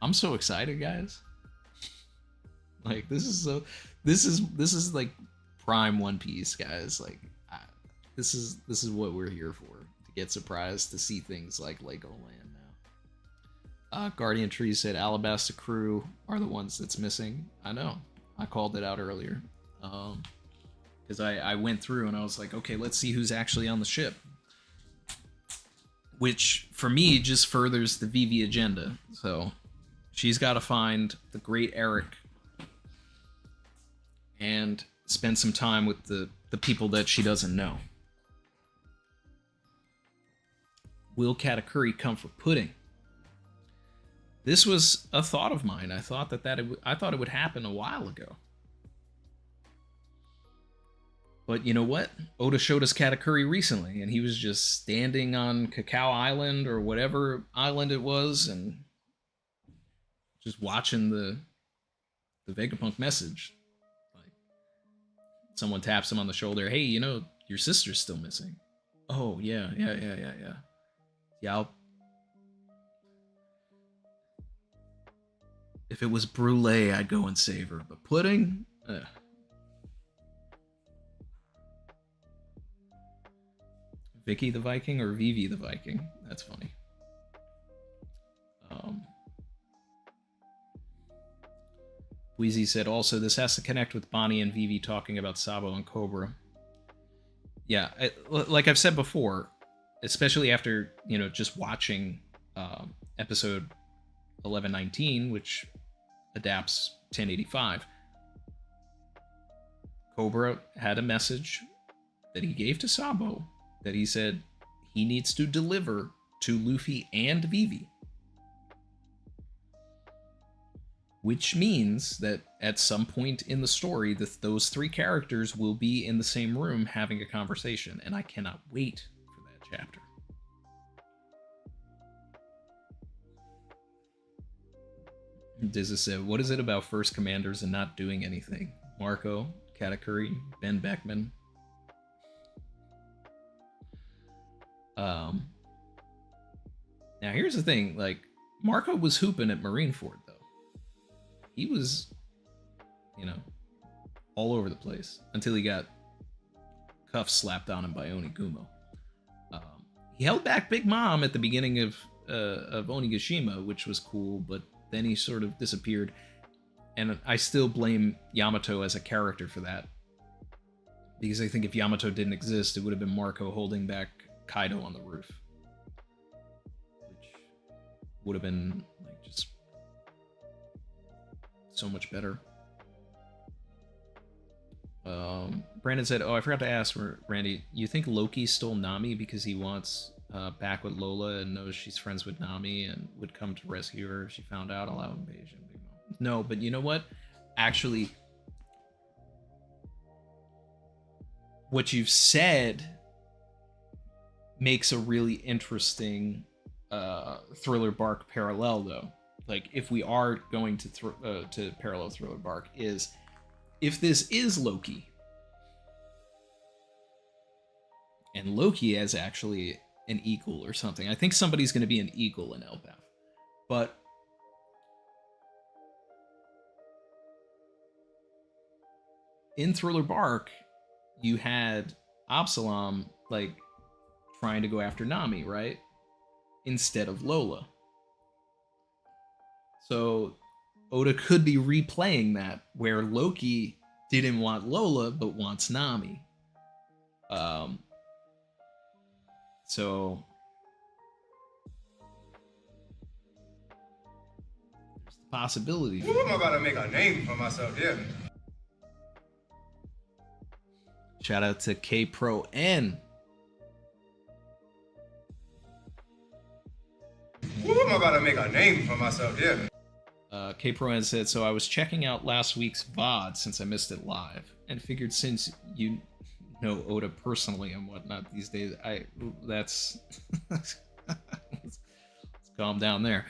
I'm so excited, guys. Like this is like prime One Piece, guys. Like this is what we're here for, to get surprised, to see things like Legoland now. Guardian Tree said Alabasta crew are the ones that's missing. I know. I called it out earlier. Because I went through and I was like, okay, let's see who's actually on the ship. Which, for me, just furthers the Vivi agenda. So, she's got to find the great Eric and spend some time with the people that she doesn't know. Will Katakuri come for pudding? This was a thought of mine. I thought I thought it would happen a while ago. But you know what? Oda showed us Katakuri recently, and he was just standing on Cacao Island or whatever island it was, and just watching the Vegapunk message. Like, someone taps him on the shoulder. Hey, you know, your sister's still missing. Oh, yeah. Yeah, if it was brulee, I'd go and save her. But pudding? Vicky the Viking or Vivi the Viking? That's funny. Wheezy said also, this has to connect with Bonnie and Vivi talking about Sabo and Cobra. Yeah, like I've said before, especially after, you know, just watching episode 1119, which adapts 1085. Cobra had a message that he gave to Sabo that he said he needs to deliver to Luffy and Vivi. Which means that at some point in the story, those three characters will be in the same room having a conversation, and I cannot wait for that chapter. Dizza said, what is it about first commanders and not doing anything? Marco, Katakuri, Ben Beckman. Now here's the thing, like, Marco was hooping at Marineford, though. He was, you know, all over the place until he got cuffs slapped on him by Onigumo. He held back Big Mom at the beginning of Onigashima, which was cool, but then he sort of disappeared. And I still blame Yamato as a character for that. Because I think if Yamato didn't exist, it would have been Marco holding back Kaido on the roof. Which would have been, like, just so much better. Brandon said, oh, I forgot to ask Randy, you think Loki stole Nami because he wants back with Lola and knows she's friends with Nami and would come to rescue her if she found out? Allow invasion. No, but you know what? Actually, what you've said makes a really interesting Thriller Bark parallel, though. Like, if we are going to parallel Thriller Bark, is if this is Loki, and Loki is actually an eagle or something. I think somebody's going to be an eagle in Elbaf. But in Thriller Bark, you had Absalom, like, trying to go after Nami, right? Instead of Lola. So Oda could be replaying that, where Loki didn't want Lola, but wants Nami. So there's the possibility. Ooh, I'm about to make a name for myself here. Shout out to K Pro N. Ooh, I'm about to make a name for myself here. K Pro N said, so I was checking out last week's VOD since I missed it live, and figured since you know Oda personally and whatnot these days, let's calm down there.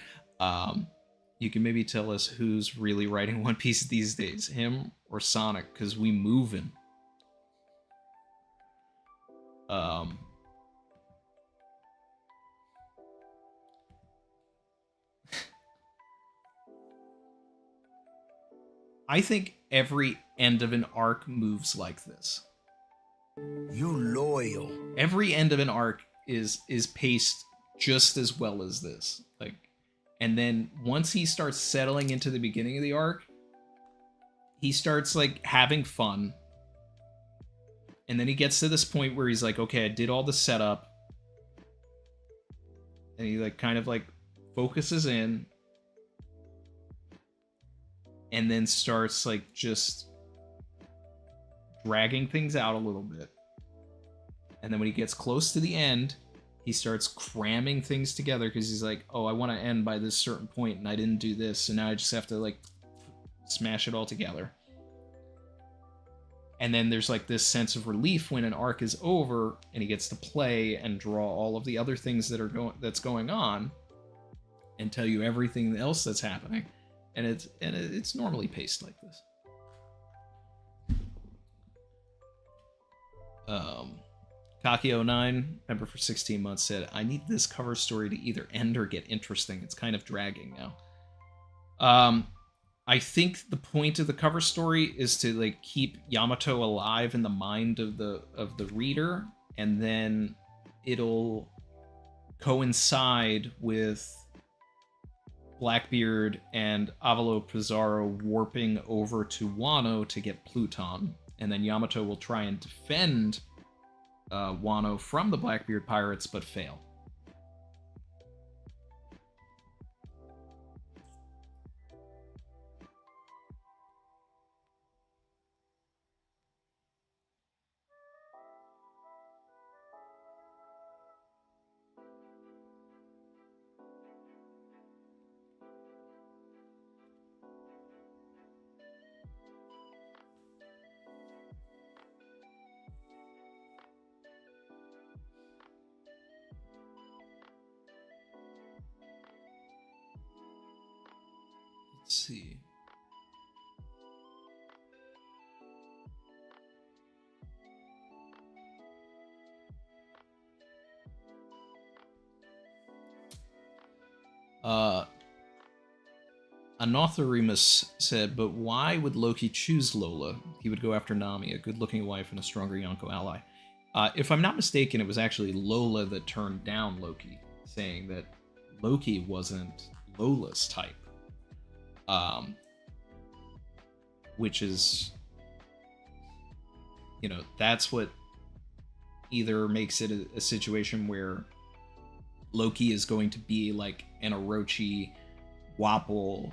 You can maybe tell us who's really writing One Piece these days, him or Sonic, because we moving. Um, I think every end of an arc moves like this. You loyal. Every end of an arc is paced just as well as this. Like, and then once he starts settling into the beginning of the arc, he starts like having fun. And then he gets to this point where he's like, okay, I did all the setup. And he like kind of like focuses in. And then starts like just dragging things out a little bit. And then when he gets close to the end, he starts cramming things together because he's like, oh, I want to end by this certain point and I didn't do this, so now I just have to like smash it all together. And then there's like this sense of relief when an arc is over and he gets to play and draw all of the other things that's going on and tell you everything else that's happening. And it's normally paced like this. Kaki09, member for 16 months, said, I need this cover story to either end or get interesting. It's kind of dragging now. I think the point of the cover story is to like keep Yamato alive in the mind of the reader, and then it'll coincide with Blackbeard and Avalo Pizarro warping over to Wano to get Pluton, and then Yamato will try and defend Wano from the Blackbeard pirates, but fail. Let's see. Anothorimus said, but why would Loki choose Lola? He would go after Nami, a good-looking wife and a stronger Yonko ally. If I'm not mistaken, it was actually Lola that turned down Loki, saying that Loki wasn't Lola's type. Which is, you know, that's what either makes it a situation where Loki is going to be like an Orochi, Wapol,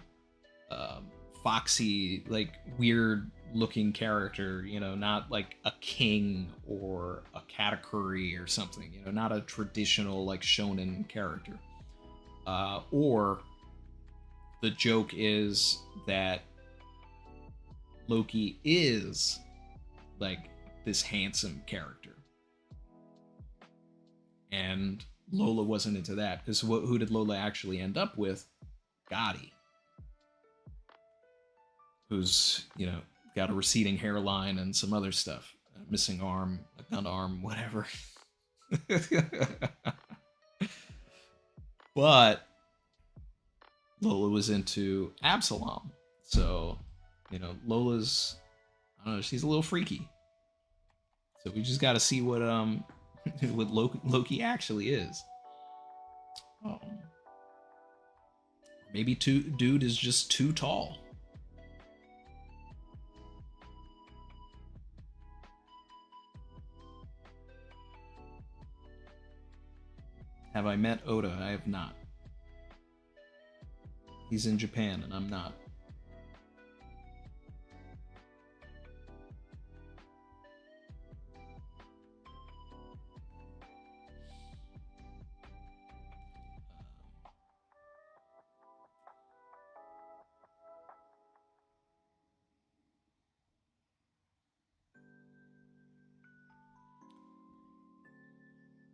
foxy, like weird looking character, you know, not like a king or a katakuri or something, you know, not a traditional like shonen character. Or the joke is that Loki is like this handsome character. And Lola wasn't into that, because who did Lola actually end up with? Gotti. Who's, you know, got a receding hairline and some other stuff. A missing arm, a gun arm, whatever. But Lola was into Absalom. So, you know, Lola's, I don't know, she's a little freaky. So we just got to see what what Loki actually is. Maybe dude is just too tall. Have I met Oda? I have not. He's in Japan and I'm not.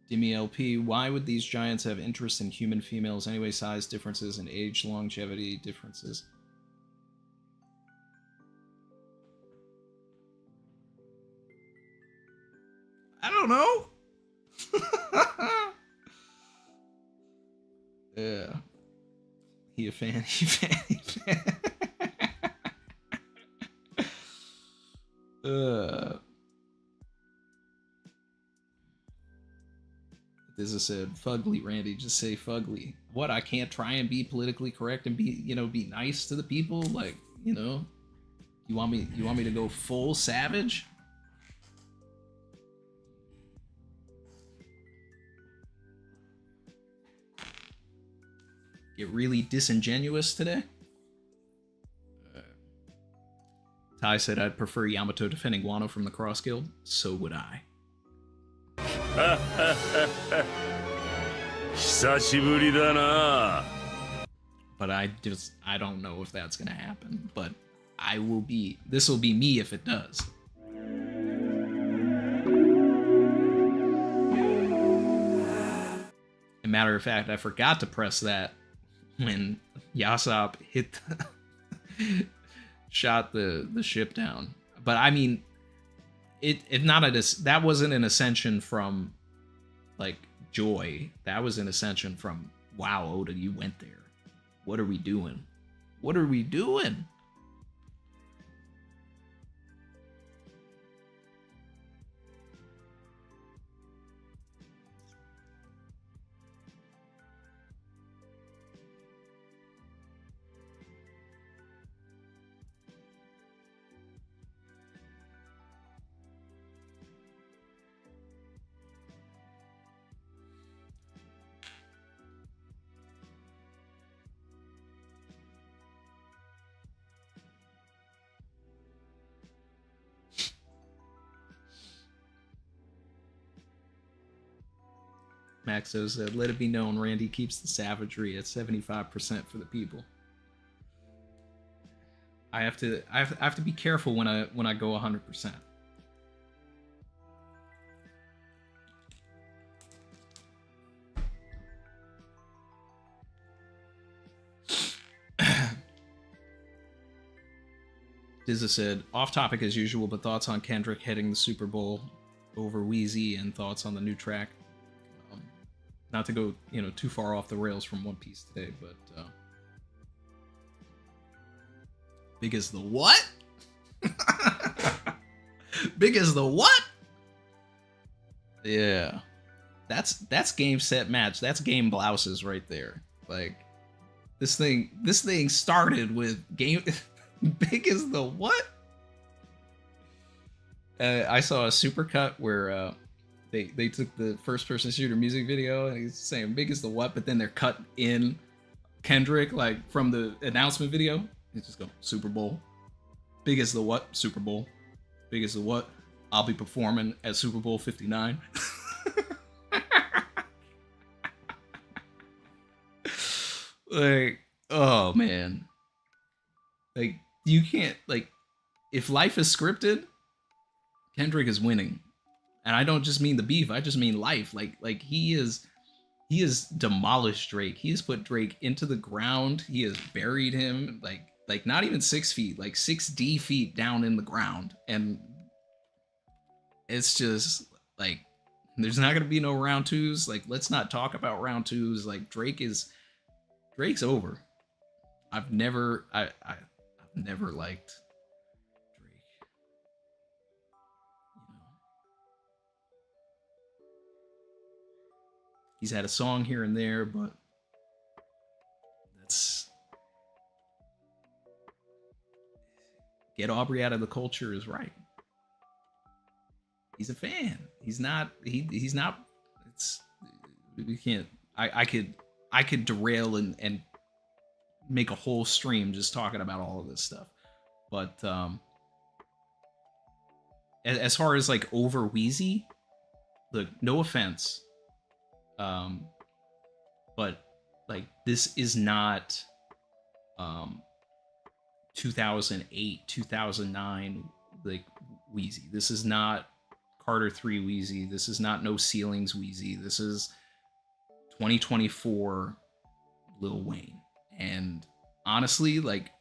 Demi LP, why would these giants have interest in human females anyway? Size differences and age longevity differences. I don't know. Yeah. He a fan. He a fan. He a fan. This is said, fugly, Randy. Just say fugly. What? I can't try and be politically correct and be, be nice to the people. Like, you want me to go full savage? Get really disingenuous today? Ty said I'd prefer Yamato defending Wano from the Cross Guild. So would I. 久しぶりだな. But I don't know if that's gonna happen. But this will be me if it does. As a matter of fact, I forgot to press that when Yassop shot the ship down. But I mean, that wasn't an ascension from like joy. That was an ascension from, wow, Oda, you went there. What are we doing? What are we doing? Maxo said, let it be known Randy keeps the savagery at 75% for the people. I have to be careful when I go 100%. Dizza said, off topic as usual, but thoughts on Kendrick heading the Super Bowl over Wheezy and thoughts on the new track. Not to go, too far off the rails from One Piece today, but big as the what? Big as the what? Yeah, that's game set match. That's game blouses right there. Like this thing started with game big as the what? I saw a supercut where they took the first person shooter music video and he's saying big as the what, but then they're cut in Kendrick like from the announcement video. He's just go Super Bowl. Big as the what? Super Bowl. Big as the what? I'll be performing at Super Bowl 59. Like, oh man. Like, you can't, like, if life is scripted, Kendrick is winning. And I don't just mean the beef, I just mean life. Like he has demolished Drake. He has put Drake into the ground. He has buried him like not even 6 feet, like 6D feet down in the ground. And it's just like there's not gonna be no round twos. Like, let's not talk about round twos. Like Drake's over. I've never liked Drake. He's had a song here and there, but that's get Aubrey out of the culture is right. He's a fan. He's not. He's not. It's we can't. I could derail and make a whole stream just talking about all of this stuff, but as far as like over Wheezy, look, no offense, but like this is not 2008 2009 like Wheezy. This is not Carter 3 Wheezy. This is not No Ceilings Wheezy. This is 2024 Lil Wayne. And honestly, like,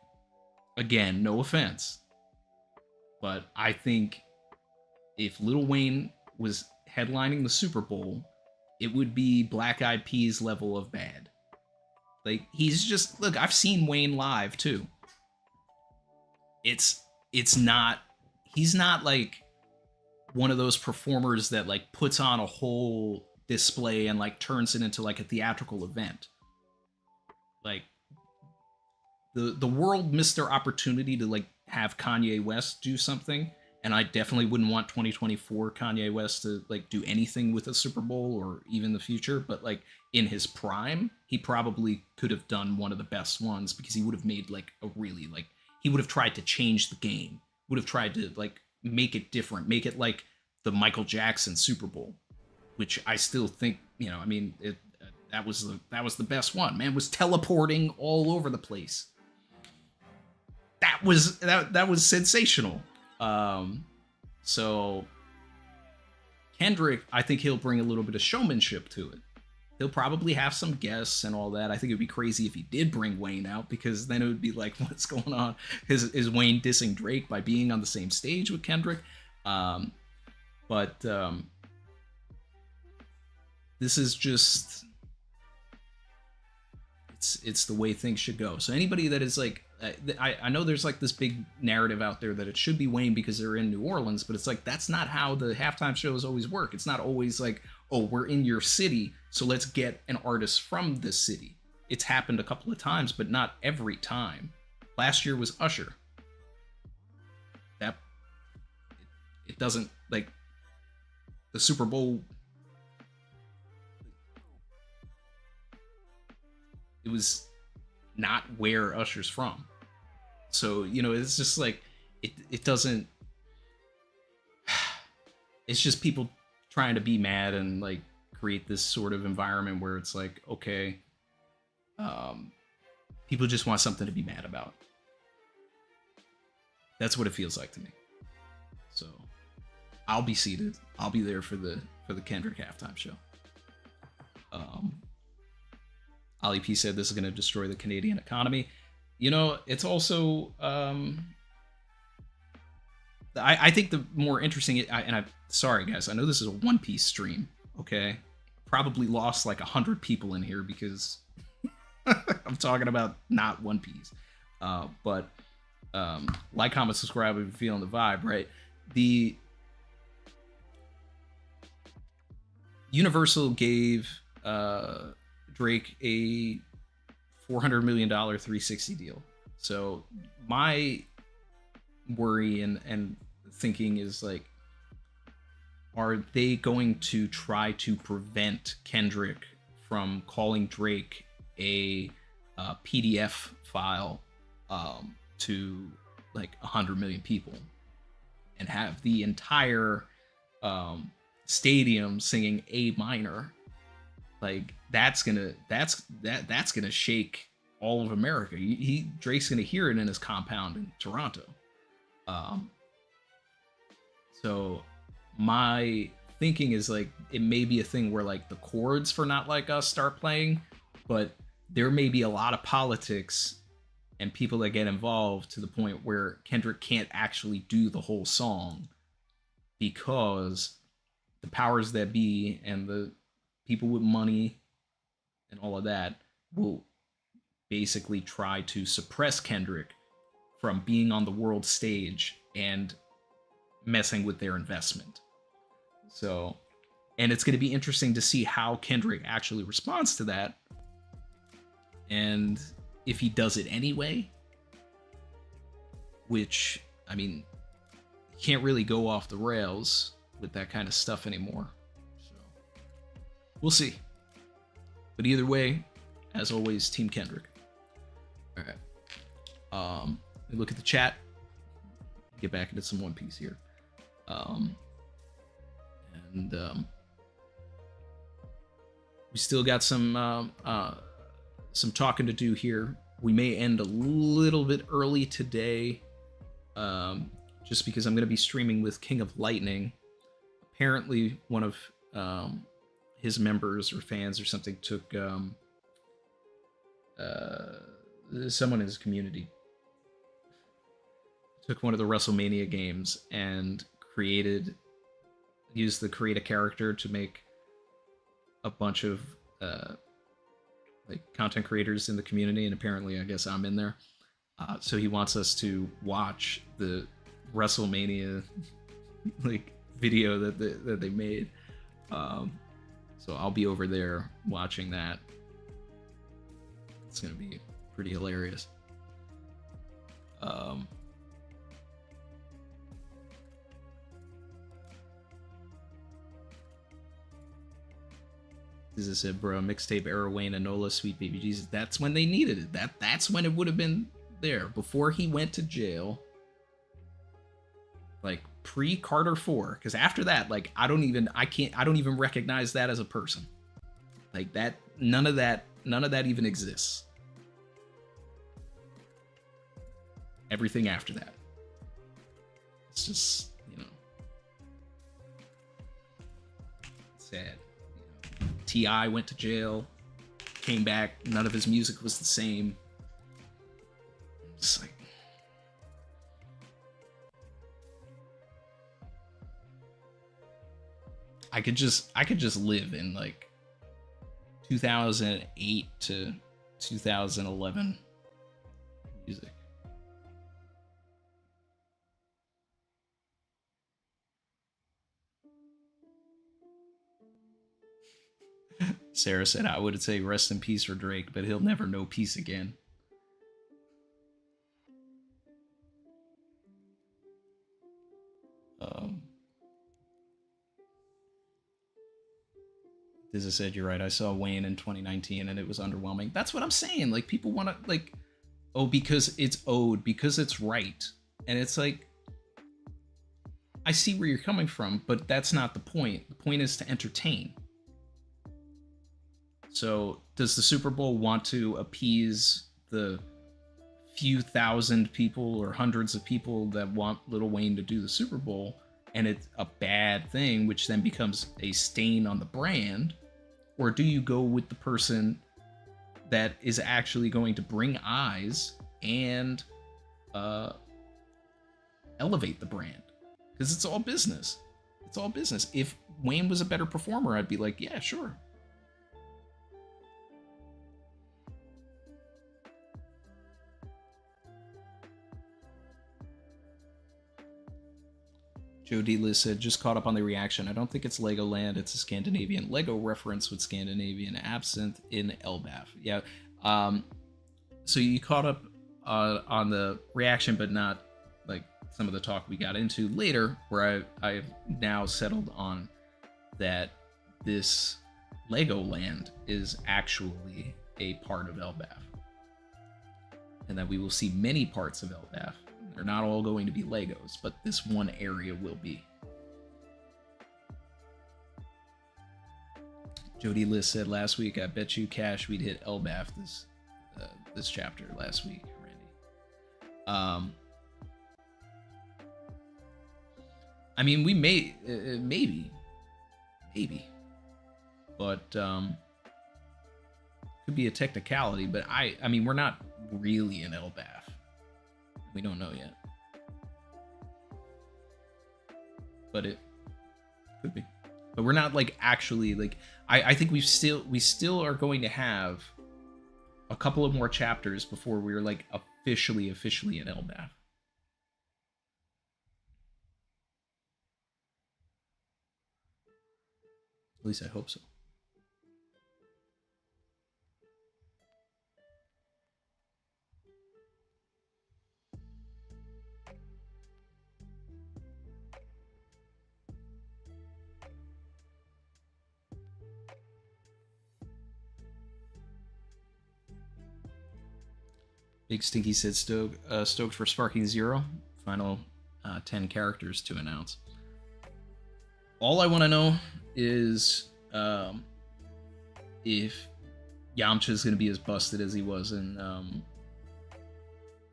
again, no offense, but I think if Lil Wayne headlining the Super Bowl, it would be Black Eyed Peas level of bad. Like, he's just, look, I've seen Wayne live too. It's not, he's not like one of those performers that like puts on a whole display and like turns it into like a theatrical event. Like, the world missed their opportunity to like have Kanye West do something, and I definitely wouldn't want 2024 Kanye West to like do anything with a Super Bowl or even the future, but like in his prime, he probably could have done one of the best ones, because he would have made like a really like, he would have tried to change the game, would have tried to like make it different, make it like the Michael Jackson Super Bowl, which I still think, you know, I mean, that was the best one. Man was teleporting all over the place. That was sensational. So Kendrick, I think he'll bring a little bit of showmanship to it. He'll probably have some guests and all that. I think it'd be crazy if he did bring Wayne out, because then it would be like, what's going on? Is Wayne dissing Drake by being on the same stage with Kendrick? But this is just, it's the way things should go. So anybody that is like, I know there's like this big narrative out there that it should be Wayne because they're in New Orleans, but it's like, that's not how the halftime shows always work. It's not always like, oh, we're in your city, so let's get an artist from this city. It's happened a couple of times, but not every time. Last year was Usher. It doesn't, like, the Super Bowl, it was not where Usher's from. So, you know, it's just like, it doesn't, it's just people trying to be mad and like create this sort of environment where it's like, okay, people just want something to be mad about. That's what it feels like to me. So I'll be seated. I'll be there for the Kendrick halftime show. Ali P said this is going to destroy the Canadian economy. You know, it's also, I think the more interesting, sorry guys, I know this is a One Piece stream, okay? Probably lost like 100 people in here because I'm talking about not One Piece. But like, comment, subscribe if you're feeling the vibe, right? The Universal gave Drake a $400 million 360 deal. So my worry and thinking is like, are they going to try to prevent Kendrick from calling Drake a PDF file to like 100 million people and have the entire stadium singing A minor? Like, that's gonna shake all of America. Drake's gonna hear it in his compound in Toronto. So my thinking is like, it may be a thing where like the chords for Not Like Us start playing, but there may be a lot of politics and people that get involved to the point where Kendrick can't actually do the whole song, because the powers that be and the people with money and all of that will basically try to suppress Kendrick from being on the world stage and messing with their investment. So, and it's going to be interesting to see how Kendrick actually responds to that, and if he does it anyway, which, I mean, you can't really go off the rails with that kind of stuff anymore. So we'll see. But either way, as always, Team Kendrick. All right. We look at the chat. Get back into some One Piece here. We still got some talking to do here. We may end a little bit early today, just because I'm going to be streaming with King of Lightning. Apparently, one of his members or fans or something took someone in his community took one of the WrestleMania games and created used the create a character to make a bunch of like content creators in the community, and apparently I guess I'm in there. So he wants us to watch the WrestleMania like video that they made. So I'll be over there watching that. It's gonna be pretty hilarious. As I said, bro, mixtape era Wayne and Nola, Sweet Baby Jesus. That's when they needed it. That's when it would have been there. Before he went to jail. Like pre-Carter 4. Because after that, like I don't even recognize that as a person. Like that, none of that even exists. Everything after that. It's just, sad. T.I. went to jail, came back, none of his music was the same. It's like, I could just live in like 2008 to 2011 music. Sarah said, I would say rest in peace for Drake, but he'll never know peace again. Dizza said, you're right. I saw Wayne in 2019 and it was underwhelming. That's what I'm saying. Like, people want to, like, oh, because it's owed, because it's right. And it's like, I see where you're coming from, but that's not the point. The point is to entertain. So, does the Super Bowl want to appease the few thousand people or hundreds of people that want Lil Wayne to do the Super Bowl, and it's a bad thing, which then becomes a stain on the brand? Or do you go with the person that is actually going to bring eyes and elevate the brand? Because it's all business. It's all business. If Wayne was a better performer, I'd be like, yeah, sure. Joe D. Liz said, just caught up on the reaction. I don't think it's Legoland. It's a Scandinavian Lego reference with Scandinavian absinthe in Elbaf. Yeah. So you caught up on the reaction, but not like some of the talk we got into later, where I've now settled on that this Legoland is actually a part of Elbaf. And that we will see many parts of Elbaf. They're not all going to be Legos, but this one area will be. Jody Liz said last week, I bet you cash we'd hit Elbaf this chapter last week, Randy. I mean, we may, maybe, but could be a technicality. But I mean, we're not really in Elbaf. We don't know yet, but it could be. But we're not like actually like. I think we still are going to have a couple of more chapters before we're like officially in Elbaf. At least I hope so. Big Stinky said stoked for Sparking Zero. Final 10 characters to announce. All I want to know is if Yamcha is going to be as busted as he was in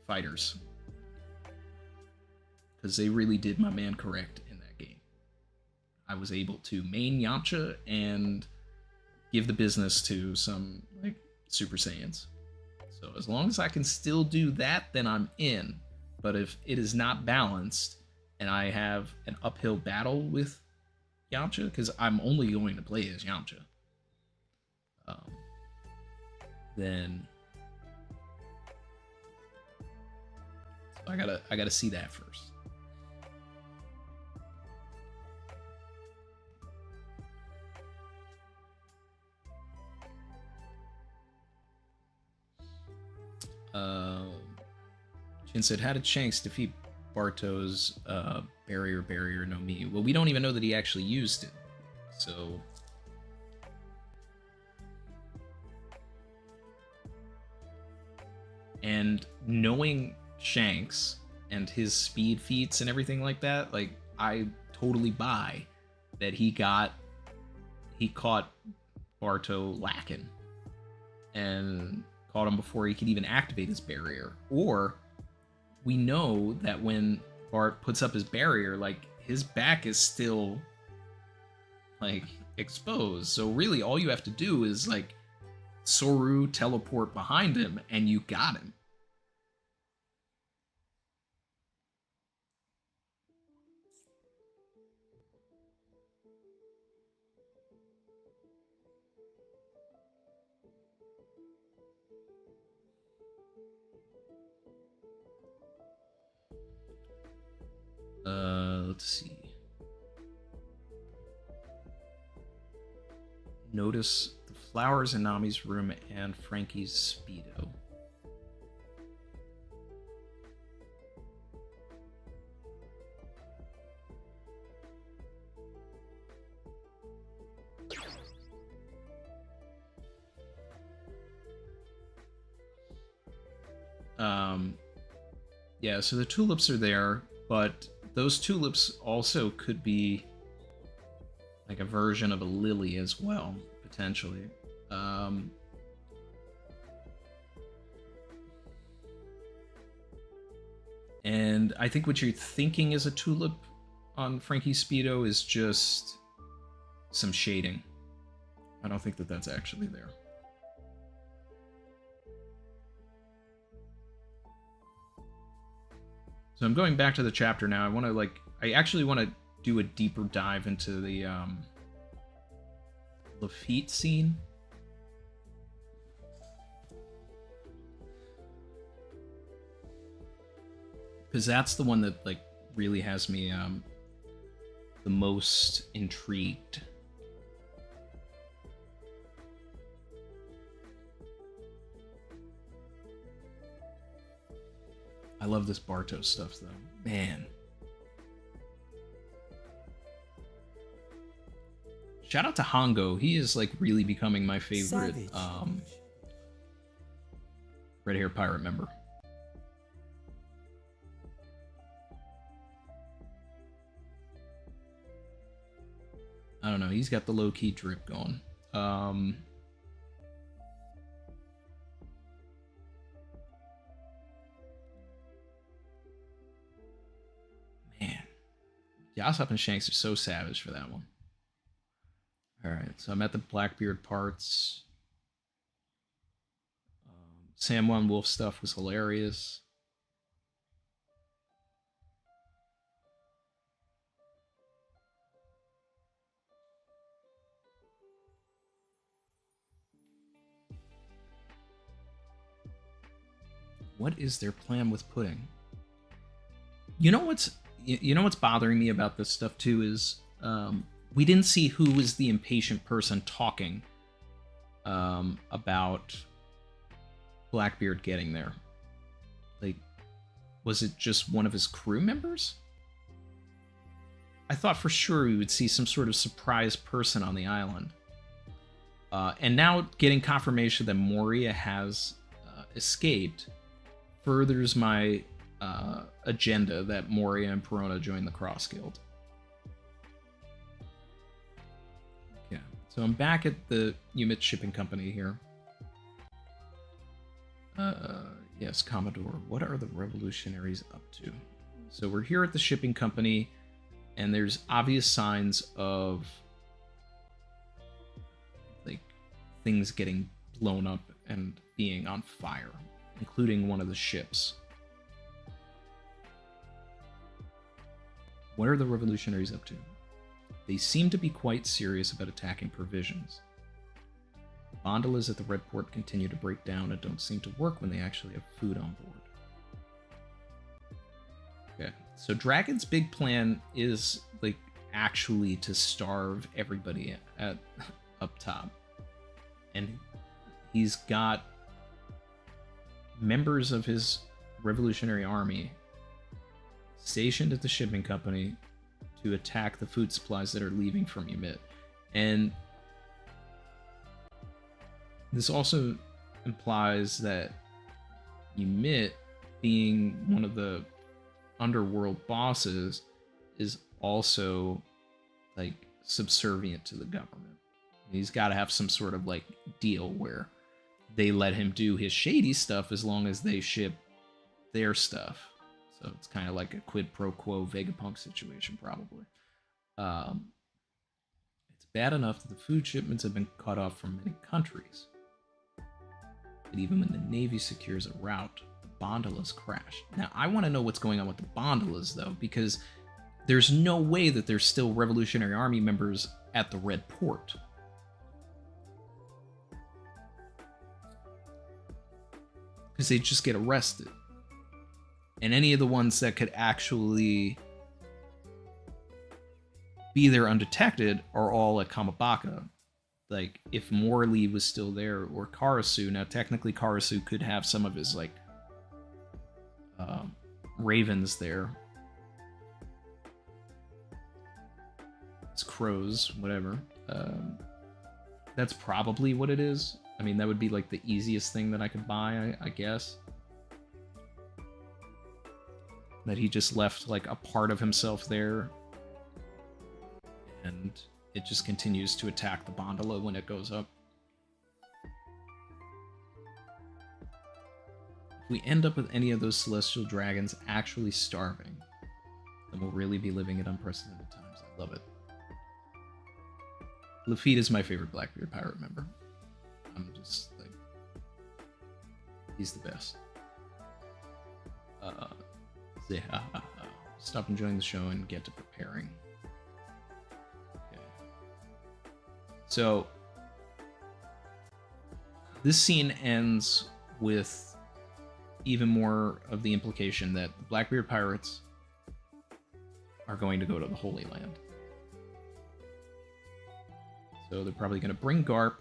Fighters. Because they really did my man correct in that game. I was able to main Yamcha and give the business to some like Super Saiyans. So as long as I can still do that, then I'm in. But if it is not balanced and I have an uphill battle with Yamcha, because I'm only going to play as Yamcha. Then so I gotta see that first. Chin said, how did Shanks defeat Barto's barrier no me? Well, we don't even know that he actually used it. So and knowing Shanks and his speed feats and everything like that, like I totally buy that he caught Barto lacking and caught him before he could even activate his barrier. Or we know that when Bart puts up his barrier, like his back is still like exposed. So really all you have to do is like Soru teleport behind him and you got him. Let's see. Notice the flowers in Nami's room and Frankie's Speedo. Yeah, so the tulips are there, but those tulips also could be like a version of a lily as well, potentially. And I think what you're thinking is a tulip on Frankie's Speedo is just some shading. I don't think that that's actually there. So I'm going back to the chapter now. I actually want to do a deeper dive into the Lafitte scene. Because that's the one that like really has me the most intrigued. I love this Barto stuff, though. Man. Shout out to Hongo. He is, like, really becoming my favorite Red Hair Pirate member. I don't know. He's got the low-key drip going. Yassop and Shanks are so savage for that one. Alright, so I'm at the Blackbeard parts. Sam One Wolf stuff was hilarious. What is their plan with pudding? You know what's bothering me about this stuff too is we didn't see who was the impatient person talking about Blackbeard getting there. Like, was it just one of his crew members? I thought for sure we would see some sort of surprise person on the island. And now getting confirmation that Moria has escaped furthers my agenda that Moria and Perona join the Cross Guild. Yeah, so I'm back at the Umit Shipping Company here. Yes, Commodore, what are the revolutionaries up to? So we're here at the shipping company, and there's obvious signs of like things getting blown up and being on fire, including one of the ships. What are the revolutionaries up to? They seem to be quite serious about attacking provisions. Gondolas at the Red Port continue to break down and don't seem to work when they actually have food on board. Okay, so Dragon's big plan is, like, actually to starve everybody at up top. And he's got members of his revolutionary army stationed at the shipping company to attack the food supplies that are leaving from Ymit. And this also implies that Ymit, being one of the underworld bosses, is also, like, subservient to the government. He's got to have some sort of, like, deal where they let him do his shady stuff as long as they ship their stuff. So it's kind of like a quid pro quo Vegapunk situation, probably. It's bad enough that the food shipments have been cut off from many countries. But even when the Navy secures a route, the Bondolas crash. Now, I want to know what's going on with the Bondolas, though, because there's no way that there's still Revolutionary Army members at the Red Port. Because they just get arrested. And any of the ones that could actually be there undetected are all at Kamabaka. Like, if Morley was still there, or Karasu, now technically Karasu could have some of his, like, ravens there. His crows, whatever. That's probably what it is. I mean, that would be, like, the easiest thing that I could buy, I guess. That he just left, like, a part of himself there. And it just continues to attack the Bondola when it goes up. If we end up with any of those celestial dragons actually starving, then we'll really be living in unprecedented times. I love it. Lafitte is my favorite Blackbeard pirate member. I'm just, like, he's the best. Stop enjoying the show and get to preparing. So, this scene ends with even more of the implication that the Blackbeard pirates are going to go to the Holy Land. So they're probably going to bring Garp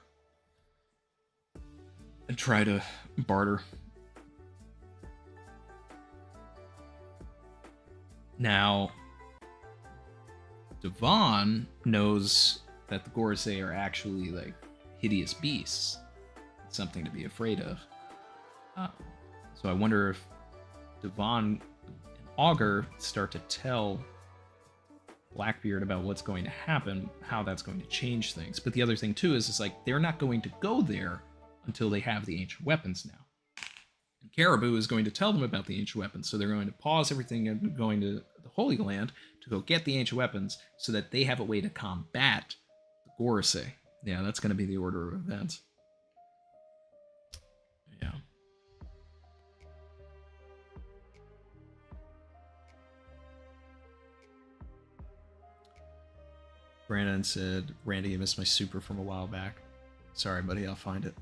and try to barter. Now, Devon knows that the Gorosei are actually, like, hideous beasts. It's something to be afraid of. So I wonder if Devon and Augur start to tell Blackbeard about what's going to happen, how that's going to change things. But the other thing, too, is like, they're not going to go there until they have the ancient weapons now. And Caribou is going to tell them about the ancient weapons, so they're going to pause everything and going to the Holy Land to go get the ancient weapons so that they have a way to combat the Gorosei. Yeah, that's going to be the order of events. Yeah. Brandon said, Randy, you missed my super from a while back. Sorry, buddy, I'll find it.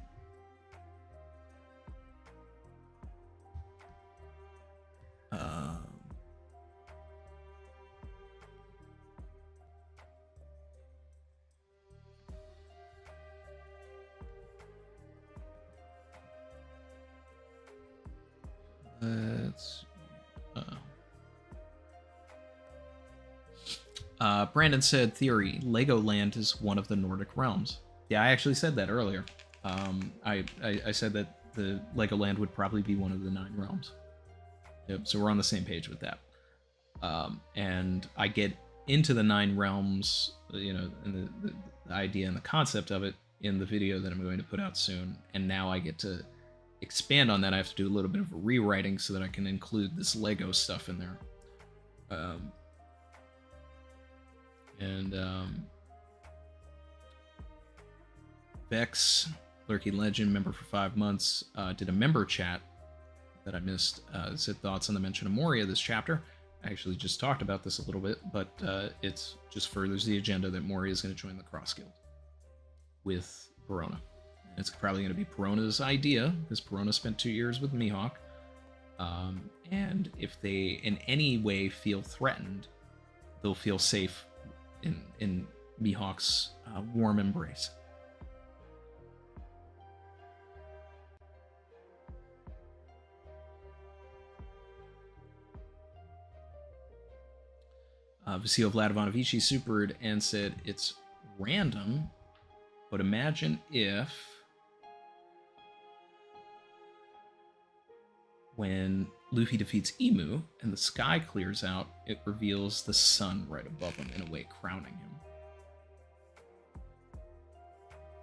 Let's... Brandon said, theory, Legoland is one of the Nordic realms. Yeah, I actually said that earlier. I said that the Legoland would probably be one of the 9 realms. Yep, so we're on the same page with that. And I get into the 9 realms, you know, and the idea and the concept of it in the video that I'm going to put out soon. And now I get to expand on that. I have to do a little bit of rewriting so that I can include this Lego stuff in there. Vex, Lurky Legend, member for 5 months, did a member chat that I missed. Said thoughts on the mention of Moria this chapter. actually just talked about this a little bit, but it's just furthers the agenda that Mori is going to join the Cross Guild with Perona. It's probably going to be Perona's idea, because Perona spent 2 years with Mihawk. And if they in any way feel threatened, they'll feel safe in Mihawk's warm embrace. Vasil Vladivanovici supered and said it's random, but imagine if when Luffy defeats Emu and the sky clears out, it reveals the sun right above him, in a way crowning him.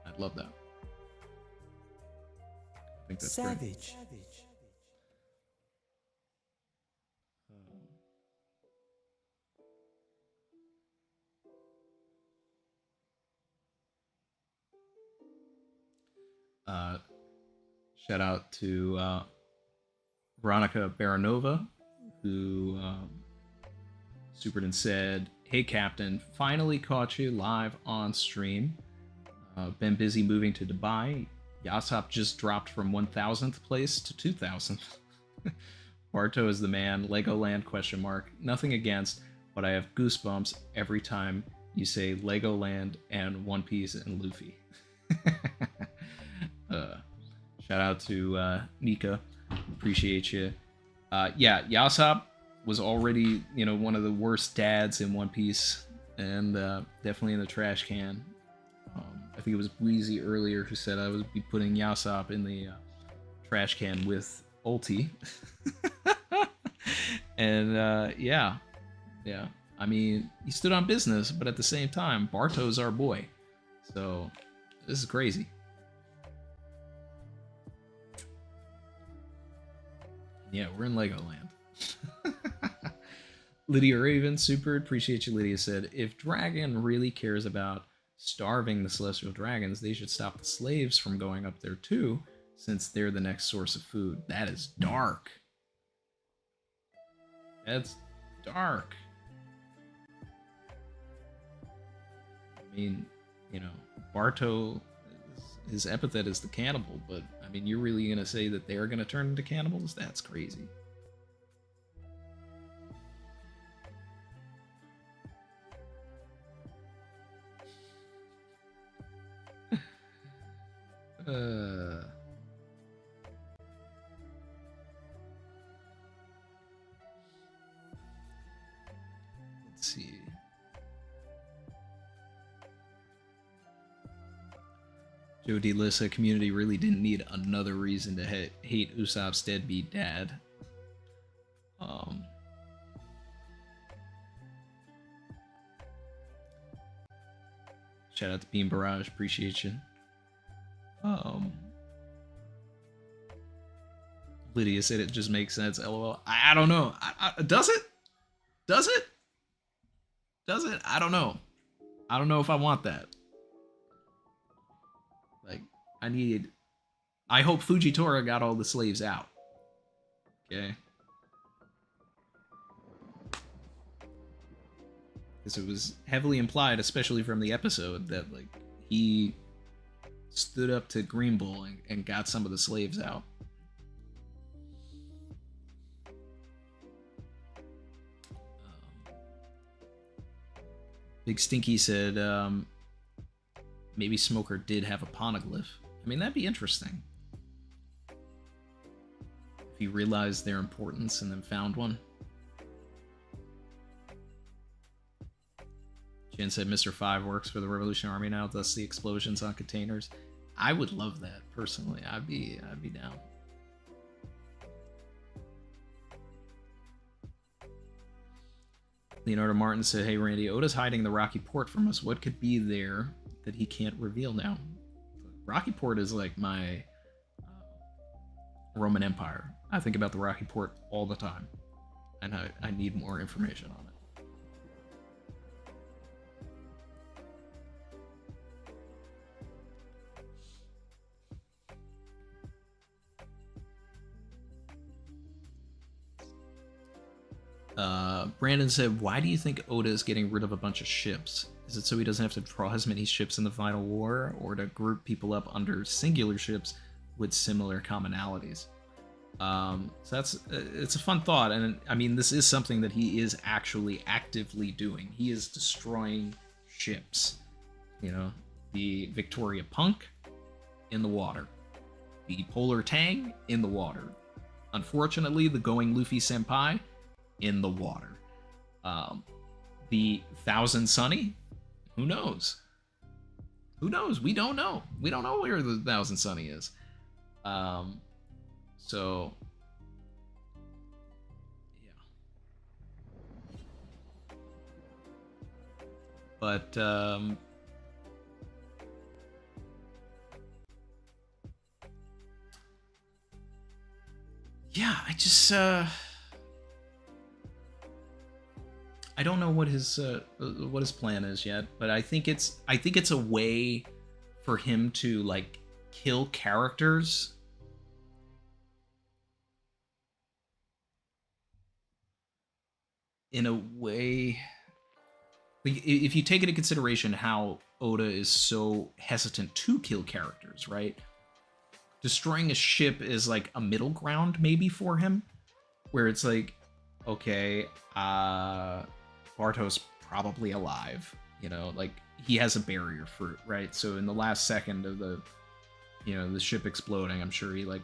I'd love that. I think that's Savage. Great. Shout out to Veronica Baranova, who supered and said, "Hey Captain, finally caught you live on stream. Been busy moving to Dubai. Yassop just dropped from 1000th place to 2000th. Barto is the man. Legoland ? Nothing against, but I have goosebumps every time you say Legoland and One Piece and Luffy." Shout out to Nika. Appreciate you. Yeah, Yassop was already, one of the worst dads in One Piece, and definitely in the trash can. I think it was Breezy earlier who said I would be putting Yassop in the trash can with Ulti. And yeah. I mean, he stood on business, but at the same time, Barto's our boy. So this is crazy. Yeah, we're in Legoland. Lydia Raven, super appreciate you. Lydia said, if Dragon really cares about starving the Celestial Dragons, they should stop the slaves from going up there too, since they're the next source of food. That is dark. That's dark. I mean, Barto, his epithet is the cannibal, but I mean, you're really going to say that they're going to turn into cannibals? That's crazy. Let's see. Joe D. Lissa, community really didn't need another reason to hate Usopp's deadbeat dad. Shout out to Beam Barrage, appreciate you. Lydia said it just makes sense, lol. I don't know. Does it? Does it? Does it? I don't know. I don't know if I want that. Like, I hope Fujitora got all the slaves out. Okay? Because it was heavily implied, especially from the episode, that, like, he stood up to Green Bull and got some of the slaves out. Big Stinky said, maybe Smoker did have a poneglyph. I mean, that'd be interesting. If he realized their importance and then found one. Jen said Mr. 5 works for the Revolution Army now, thus the explosions on containers. I would love that, personally. I'd be down. Leonardo Martin said, hey Randy, Oda's hiding the Rocky Port from us. What could be there that he can't reveal now? Rocky Port is like my Roman Empire. I think about the Rocky Port all the time, and I need more information on it. Brandon said, why do you think Oda is getting rid of a bunch of ships? Is it so he doesn't have to draw as many ships in the final war, or to group people up under singular ships with similar commonalities? So it's a fun thought, and I mean, this is something that he is actually actively doing. He is destroying ships. You know, the Victoria Punk in the water, the Polar Tang in the water. Unfortunately, the Going Luffy Senpai in the water. The Thousand Sunny, who knows? Who knows? We don't know. We don't know where the Thousand Sunny is. So, yeah. But, yeah, I just, I don't know what his plan is yet, but I think it's a way for him to like kill characters in a way. Like, if you take into consideration how Oda is so hesitant to kill characters, right? Destroying a ship is like a middle ground maybe for him, where it's like, okay, Barto's probably alive, you know, like he has a barrier fruit, right? So in the last second of the, you know, the ship exploding, I'm sure he like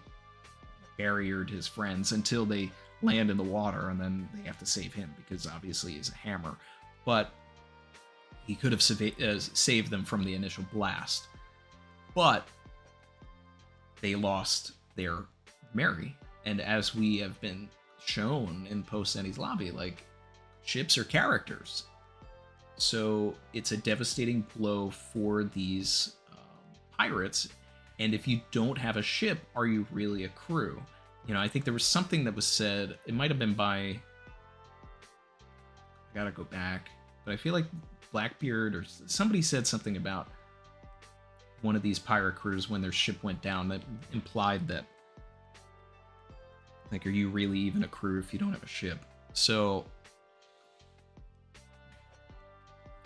barriered his friends until they land in the water, and then they have to save him because obviously he's a hammer. But he could have saved them from the initial blast. But they lost their Mary, and as we have been shown in Post Enies Lobby, like, ships are characters. So it's a devastating blow for these pirates. And if you don't have a ship, are you really a crew? You know, I think there was something that was said, it might have been by, I gotta go back, but I feel like Blackbeard or somebody said something about one of these pirate crews when their ship went down that implied that, like, are you really even a crew if you don't have a ship? So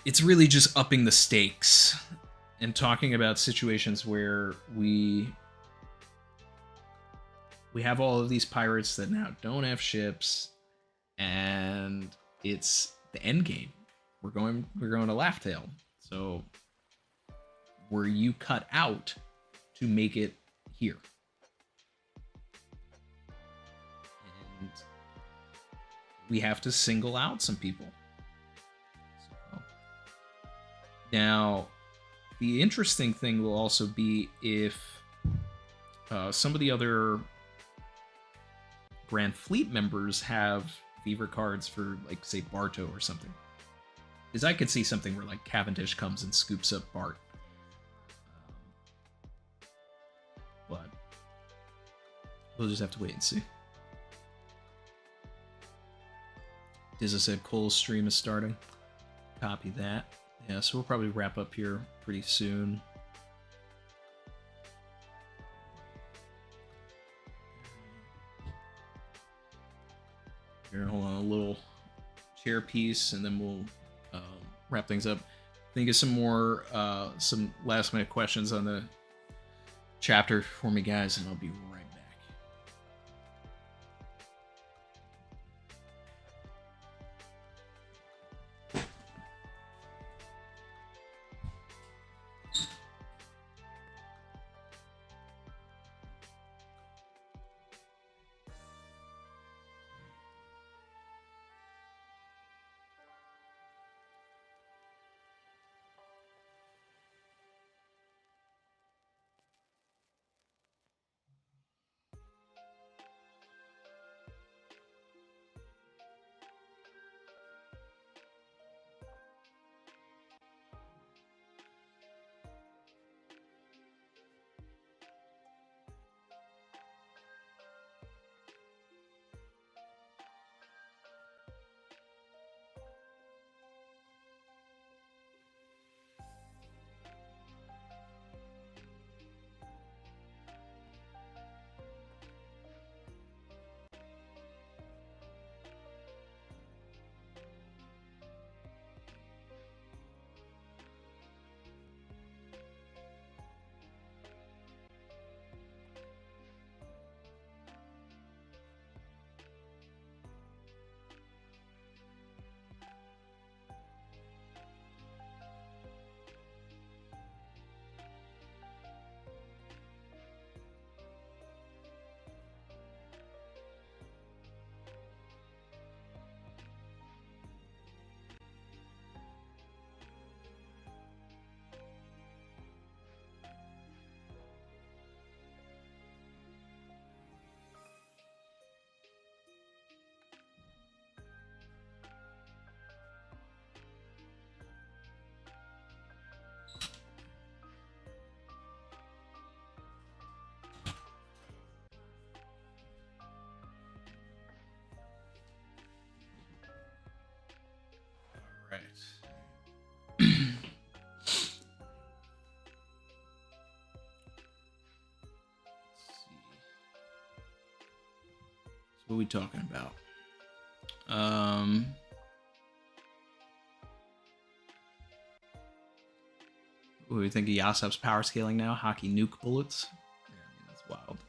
it's really just upping the stakes and talking about situations where we have all of these pirates that now don't have ships, and it's the end game. We're going to Laugh Tale. So were you cut out to make it here? And we have to single out some people. So, now, the interesting thing will also be if some of the other Grand Fleet members have fever cards for, like, say, Barto or something. Because I could see something where, like, Cavendish comes and scoops up Bart. But we'll just have to wait and see. Dizza said Cole's stream is starting. Copy that. Yeah, so we'll probably wrap up here pretty soon. Here, hold on, a little chair piece, and then we'll wrap things up. Think of some more, some last minute questions on the chapter for me, guys, and I'll be right back. What are we talking about? What do we think of Yassop's power scaling now? Hockey nuke bullets? Yeah, I mean, that's wild.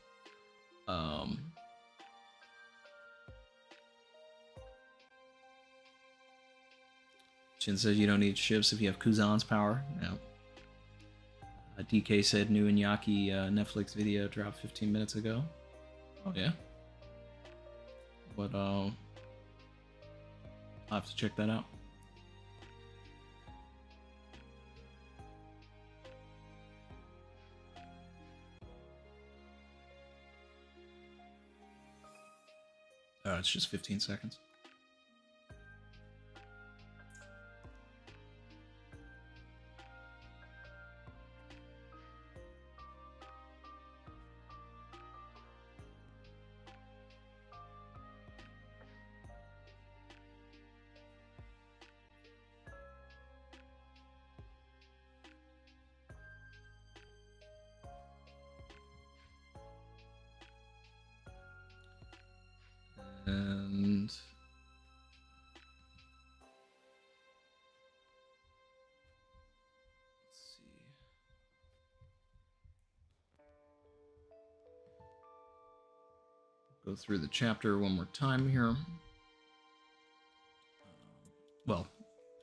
Shin says you don't need ships if you have Kuzan's power. No. DK said new Iñaki Netflix video dropped 15 minutes ago. Oh yeah. But I'll have to check that out. Oh, it's just 15 seconds. And let's see. Go through the chapter one more time here. Well,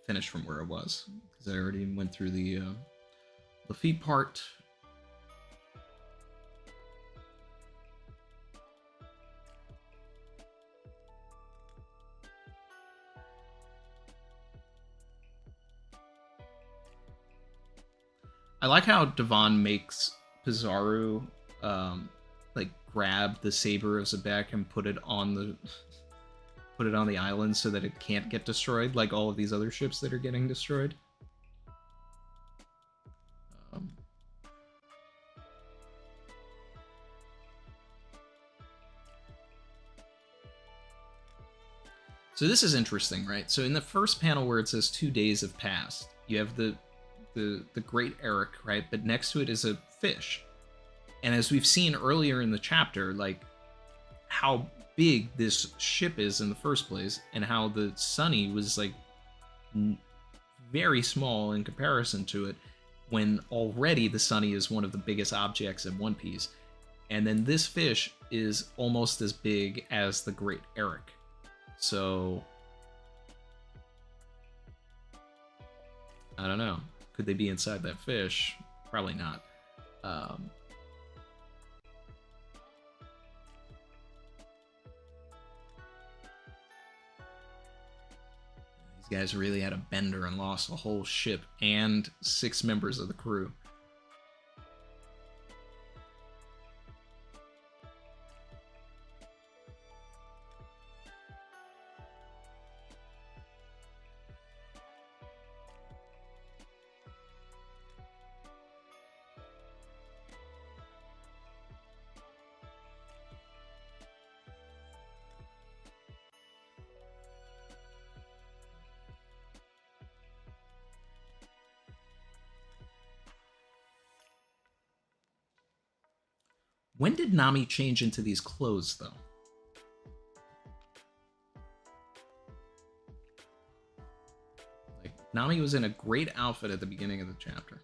finish from where I was because I already went through the feet part. I like how Devon makes Pizarro like grab the saber of Zebek and put it on the island so that it can't get destroyed, like all of these other ships that are getting destroyed. So this is interesting, right? So in the first panel where it says 2 days have passed, you have the Great Eric, right? But next to it is a fish. And as we've seen earlier in the chapter, like how big this ship is in the first place and how the Sunny was like very small in comparison to it when already the Sunny is one of the biggest objects in One Piece. And then this fish is almost as big as the Great Eric. So I don't know. Could they be inside that fish? Probably not. These guys really had a bender and lost a whole ship and 6 members of the crew. When did Nami change into these clothes, though? Like, Nami was in a great outfit at the beginning of the chapter.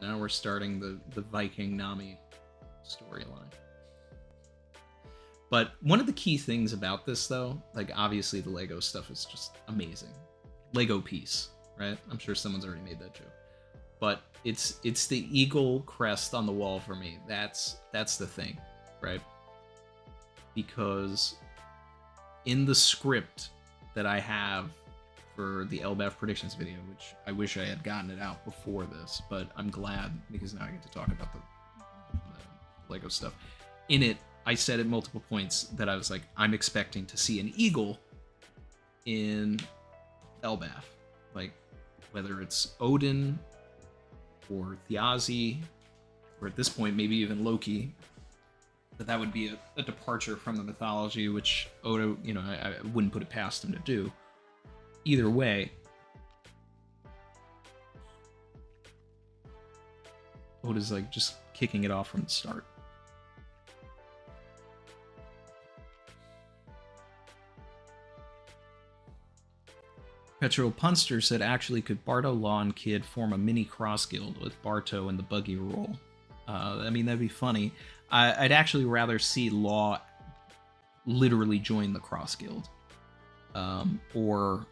And now we're starting the Viking Nami storyline. But one of the key things about this, though, like obviously the Lego stuff is just amazing. Lego piece, right? I'm sure someone's already made that joke. But it's the eagle crest on the wall for me. That's the thing, right? Because in the script that I have for the Elbaf predictions video, which I wish I had gotten it out before this, but I'm glad because now I get to talk about the Lego stuff. In it, I said at multiple points that I was like, I'm expecting to see an eagle in Elbaf. Like, whether it's Odin or Thiazi, or at this point, maybe even Loki, that would be a departure from the mythology, which Oda, you know, I wouldn't put it past him to do. Either way, Oda's like just kicking it off from the start. Petro Punster said, actually, could Barto, Law, and Kid form a mini cross guild with Barto and the buggy role? I mean, that'd be funny. I'd actually rather see Law literally join the cross guild. Or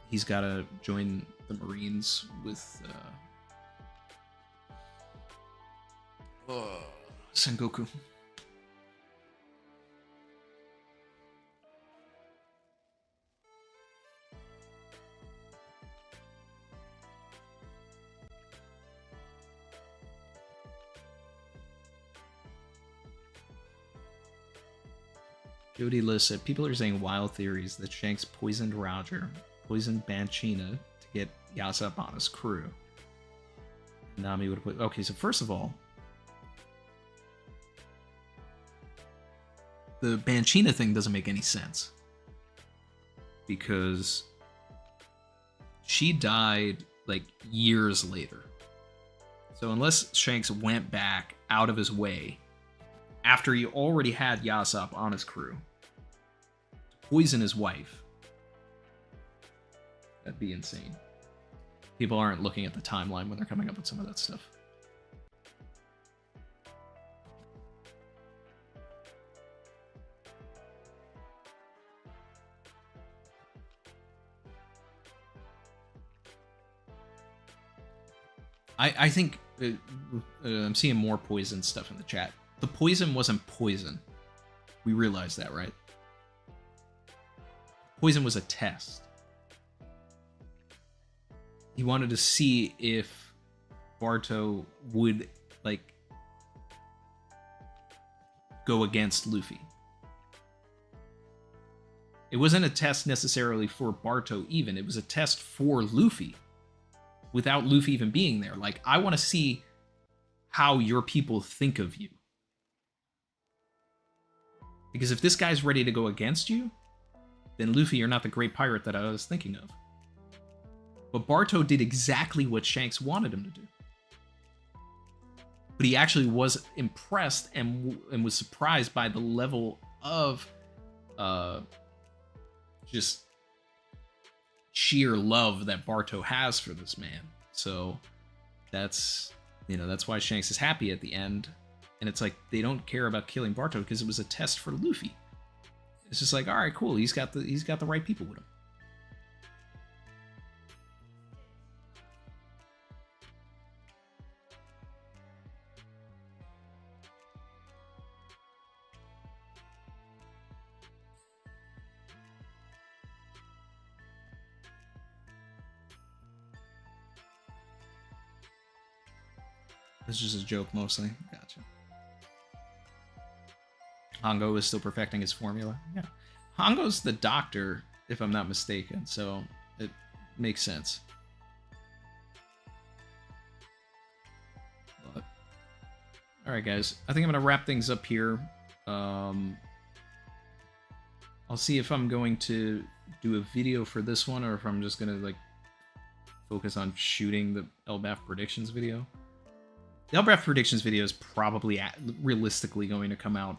he's got to join the Marines with Sengoku. Jody Liz said, people are saying wild theories that Shanks poisoned Roger, poisoned Banchina to get Yassop on his crew. Nami would have put... Okay, so first of all, the Banchina thing doesn't make any sense. Because she died, like, years later. So unless Shanks went back out of his way after he already had Yassop on his crew to poison his wife, that'd be insane. People aren't looking at the timeline when they're coming up with some of that stuff. I think I'm seeing more poison stuff in the chat. The poison wasn't poison. We realized that, right? Poison was a test. He wanted to see if Barto would, like, go against Luffy. It wasn't a test necessarily for Barto even. It was a test for Luffy. Without Luffy even being there. Like, I want to see how your people think of you. Because if this guy's ready to go against you, then Luffy, you're not the great pirate that I was thinking of. But Barto did exactly what Shanks wanted him to do. But he actually was impressed and was surprised by the level of just sheer love that Barto has for this man. So that's, you know, that's why Shanks is happy at the end. And it's like, they don't care about killing Barto because it was a test for Luffy. It's just like, all right, cool. He's got the right people with him. It's just a joke mostly. Gotcha. Hongo is still perfecting his formula. Yeah. Hongo's the doctor, if I'm not mistaken, so it makes sense. But, all right, guys. I think I'm going to wrap things up here. I'll see if I'm going to do a video for this one or if I'm just going to, like, focus on shooting the Elbaf predictions video. The Elbaf predictions video is probably realistically going to come out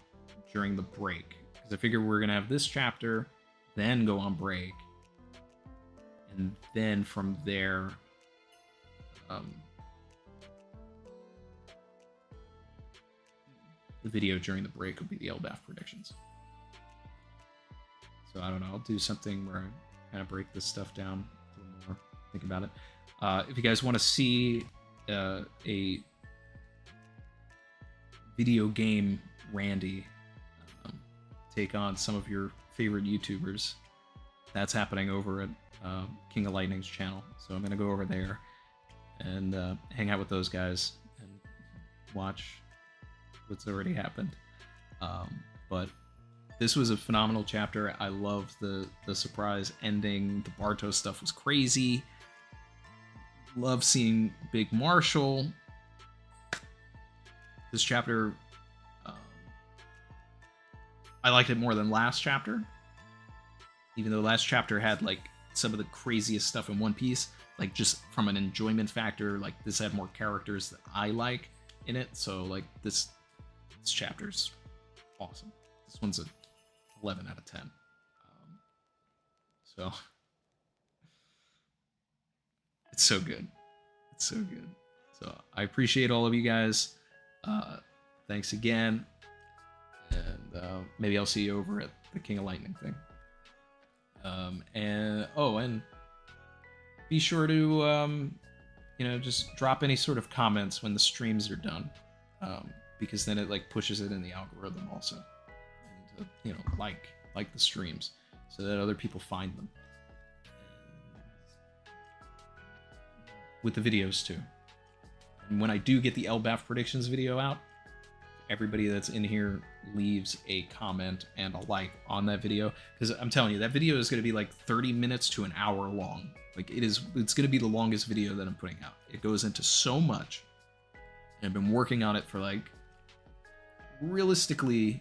during the break. Because I figure we're going to have this chapter, then go on break. And then from there... the video during the break will be the Elbaf predictions. So I don't know, I'll do something where I kind of break this stuff down a little more, think about it. If you guys want to see a video game Randy take on some of your favorite YouTubers, that's happening over at King of Lightning's channel. So I'm going to go over there and hang out with those guys and watch what's already happened. But this was a phenomenal chapter. I love the surprise ending. The Barto stuff was crazy. Love seeing Big Marshall. This chapter I liked it more than last chapter. Even though last chapter had like some of the craziest stuff in one piece, like just from an enjoyment factor, like this had more characters that I like in it. So like this chapter's awesome. This one's a 11 out of 10. So it's so good. It's so good. So I appreciate all of you guys. Thanks again. And maybe I'll see you over at the King of Lightning thing. And be sure to just drop any sort of comments when the streams are done, because then it like pushes it in the algorithm also, and like the streams so that other people find them. With the videos too. And when I do get the Elbaf predictions video out, everybody that's in here leaves a comment and a like on that video, because I'm telling you, that video is going to be like 30 minutes to an hour long. Like it's going to be the longest video that I'm putting out. It goes into so much, and I've been working on it for like realistically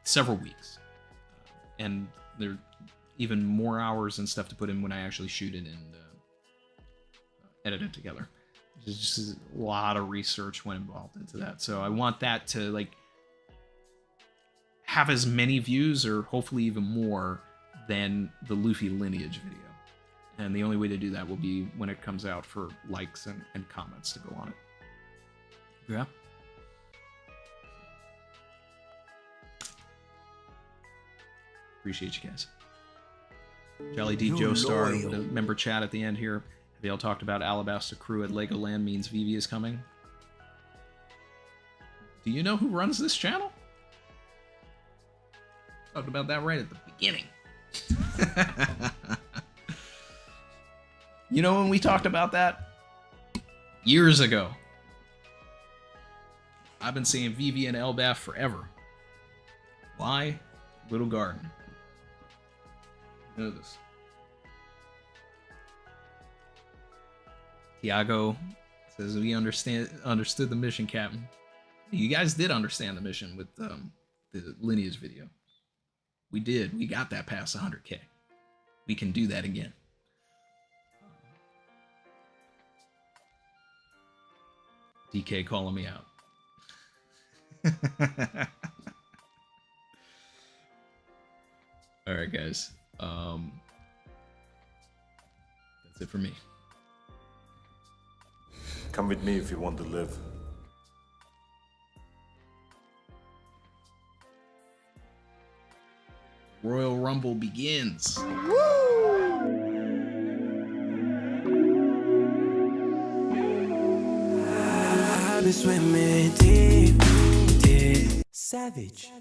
several weeks, and there are even more hours and stuff to put in when I actually shoot it and edit it together. There's just a lot of research went involved into that. So I want that to like have as many views, or hopefully even more, than the Luffy lineage video. And the only way to do that will be when it comes out for likes and comments to go on it. Yeah. Appreciate you guys. Jolly D Joestar, the member chat at the end here. Have y'all talked about Alabaster Crew at Legoland means Vivi is coming? Do you know who runs this channel? Talked about that right at the beginning. You know when we talked about that? Years ago. I've been saying Vivi and Elbaf forever. Why? Little Garden. You know this. Tiago says we understood the mission, Captain. You guys did understand the mission with the lineage video. We did. We got that past 100K. We can do that again. DK calling me out. All right, guys. That's it for me. Come with me if you want to live. Royal Rumble begins. I've been swimming deep, deep. Savage.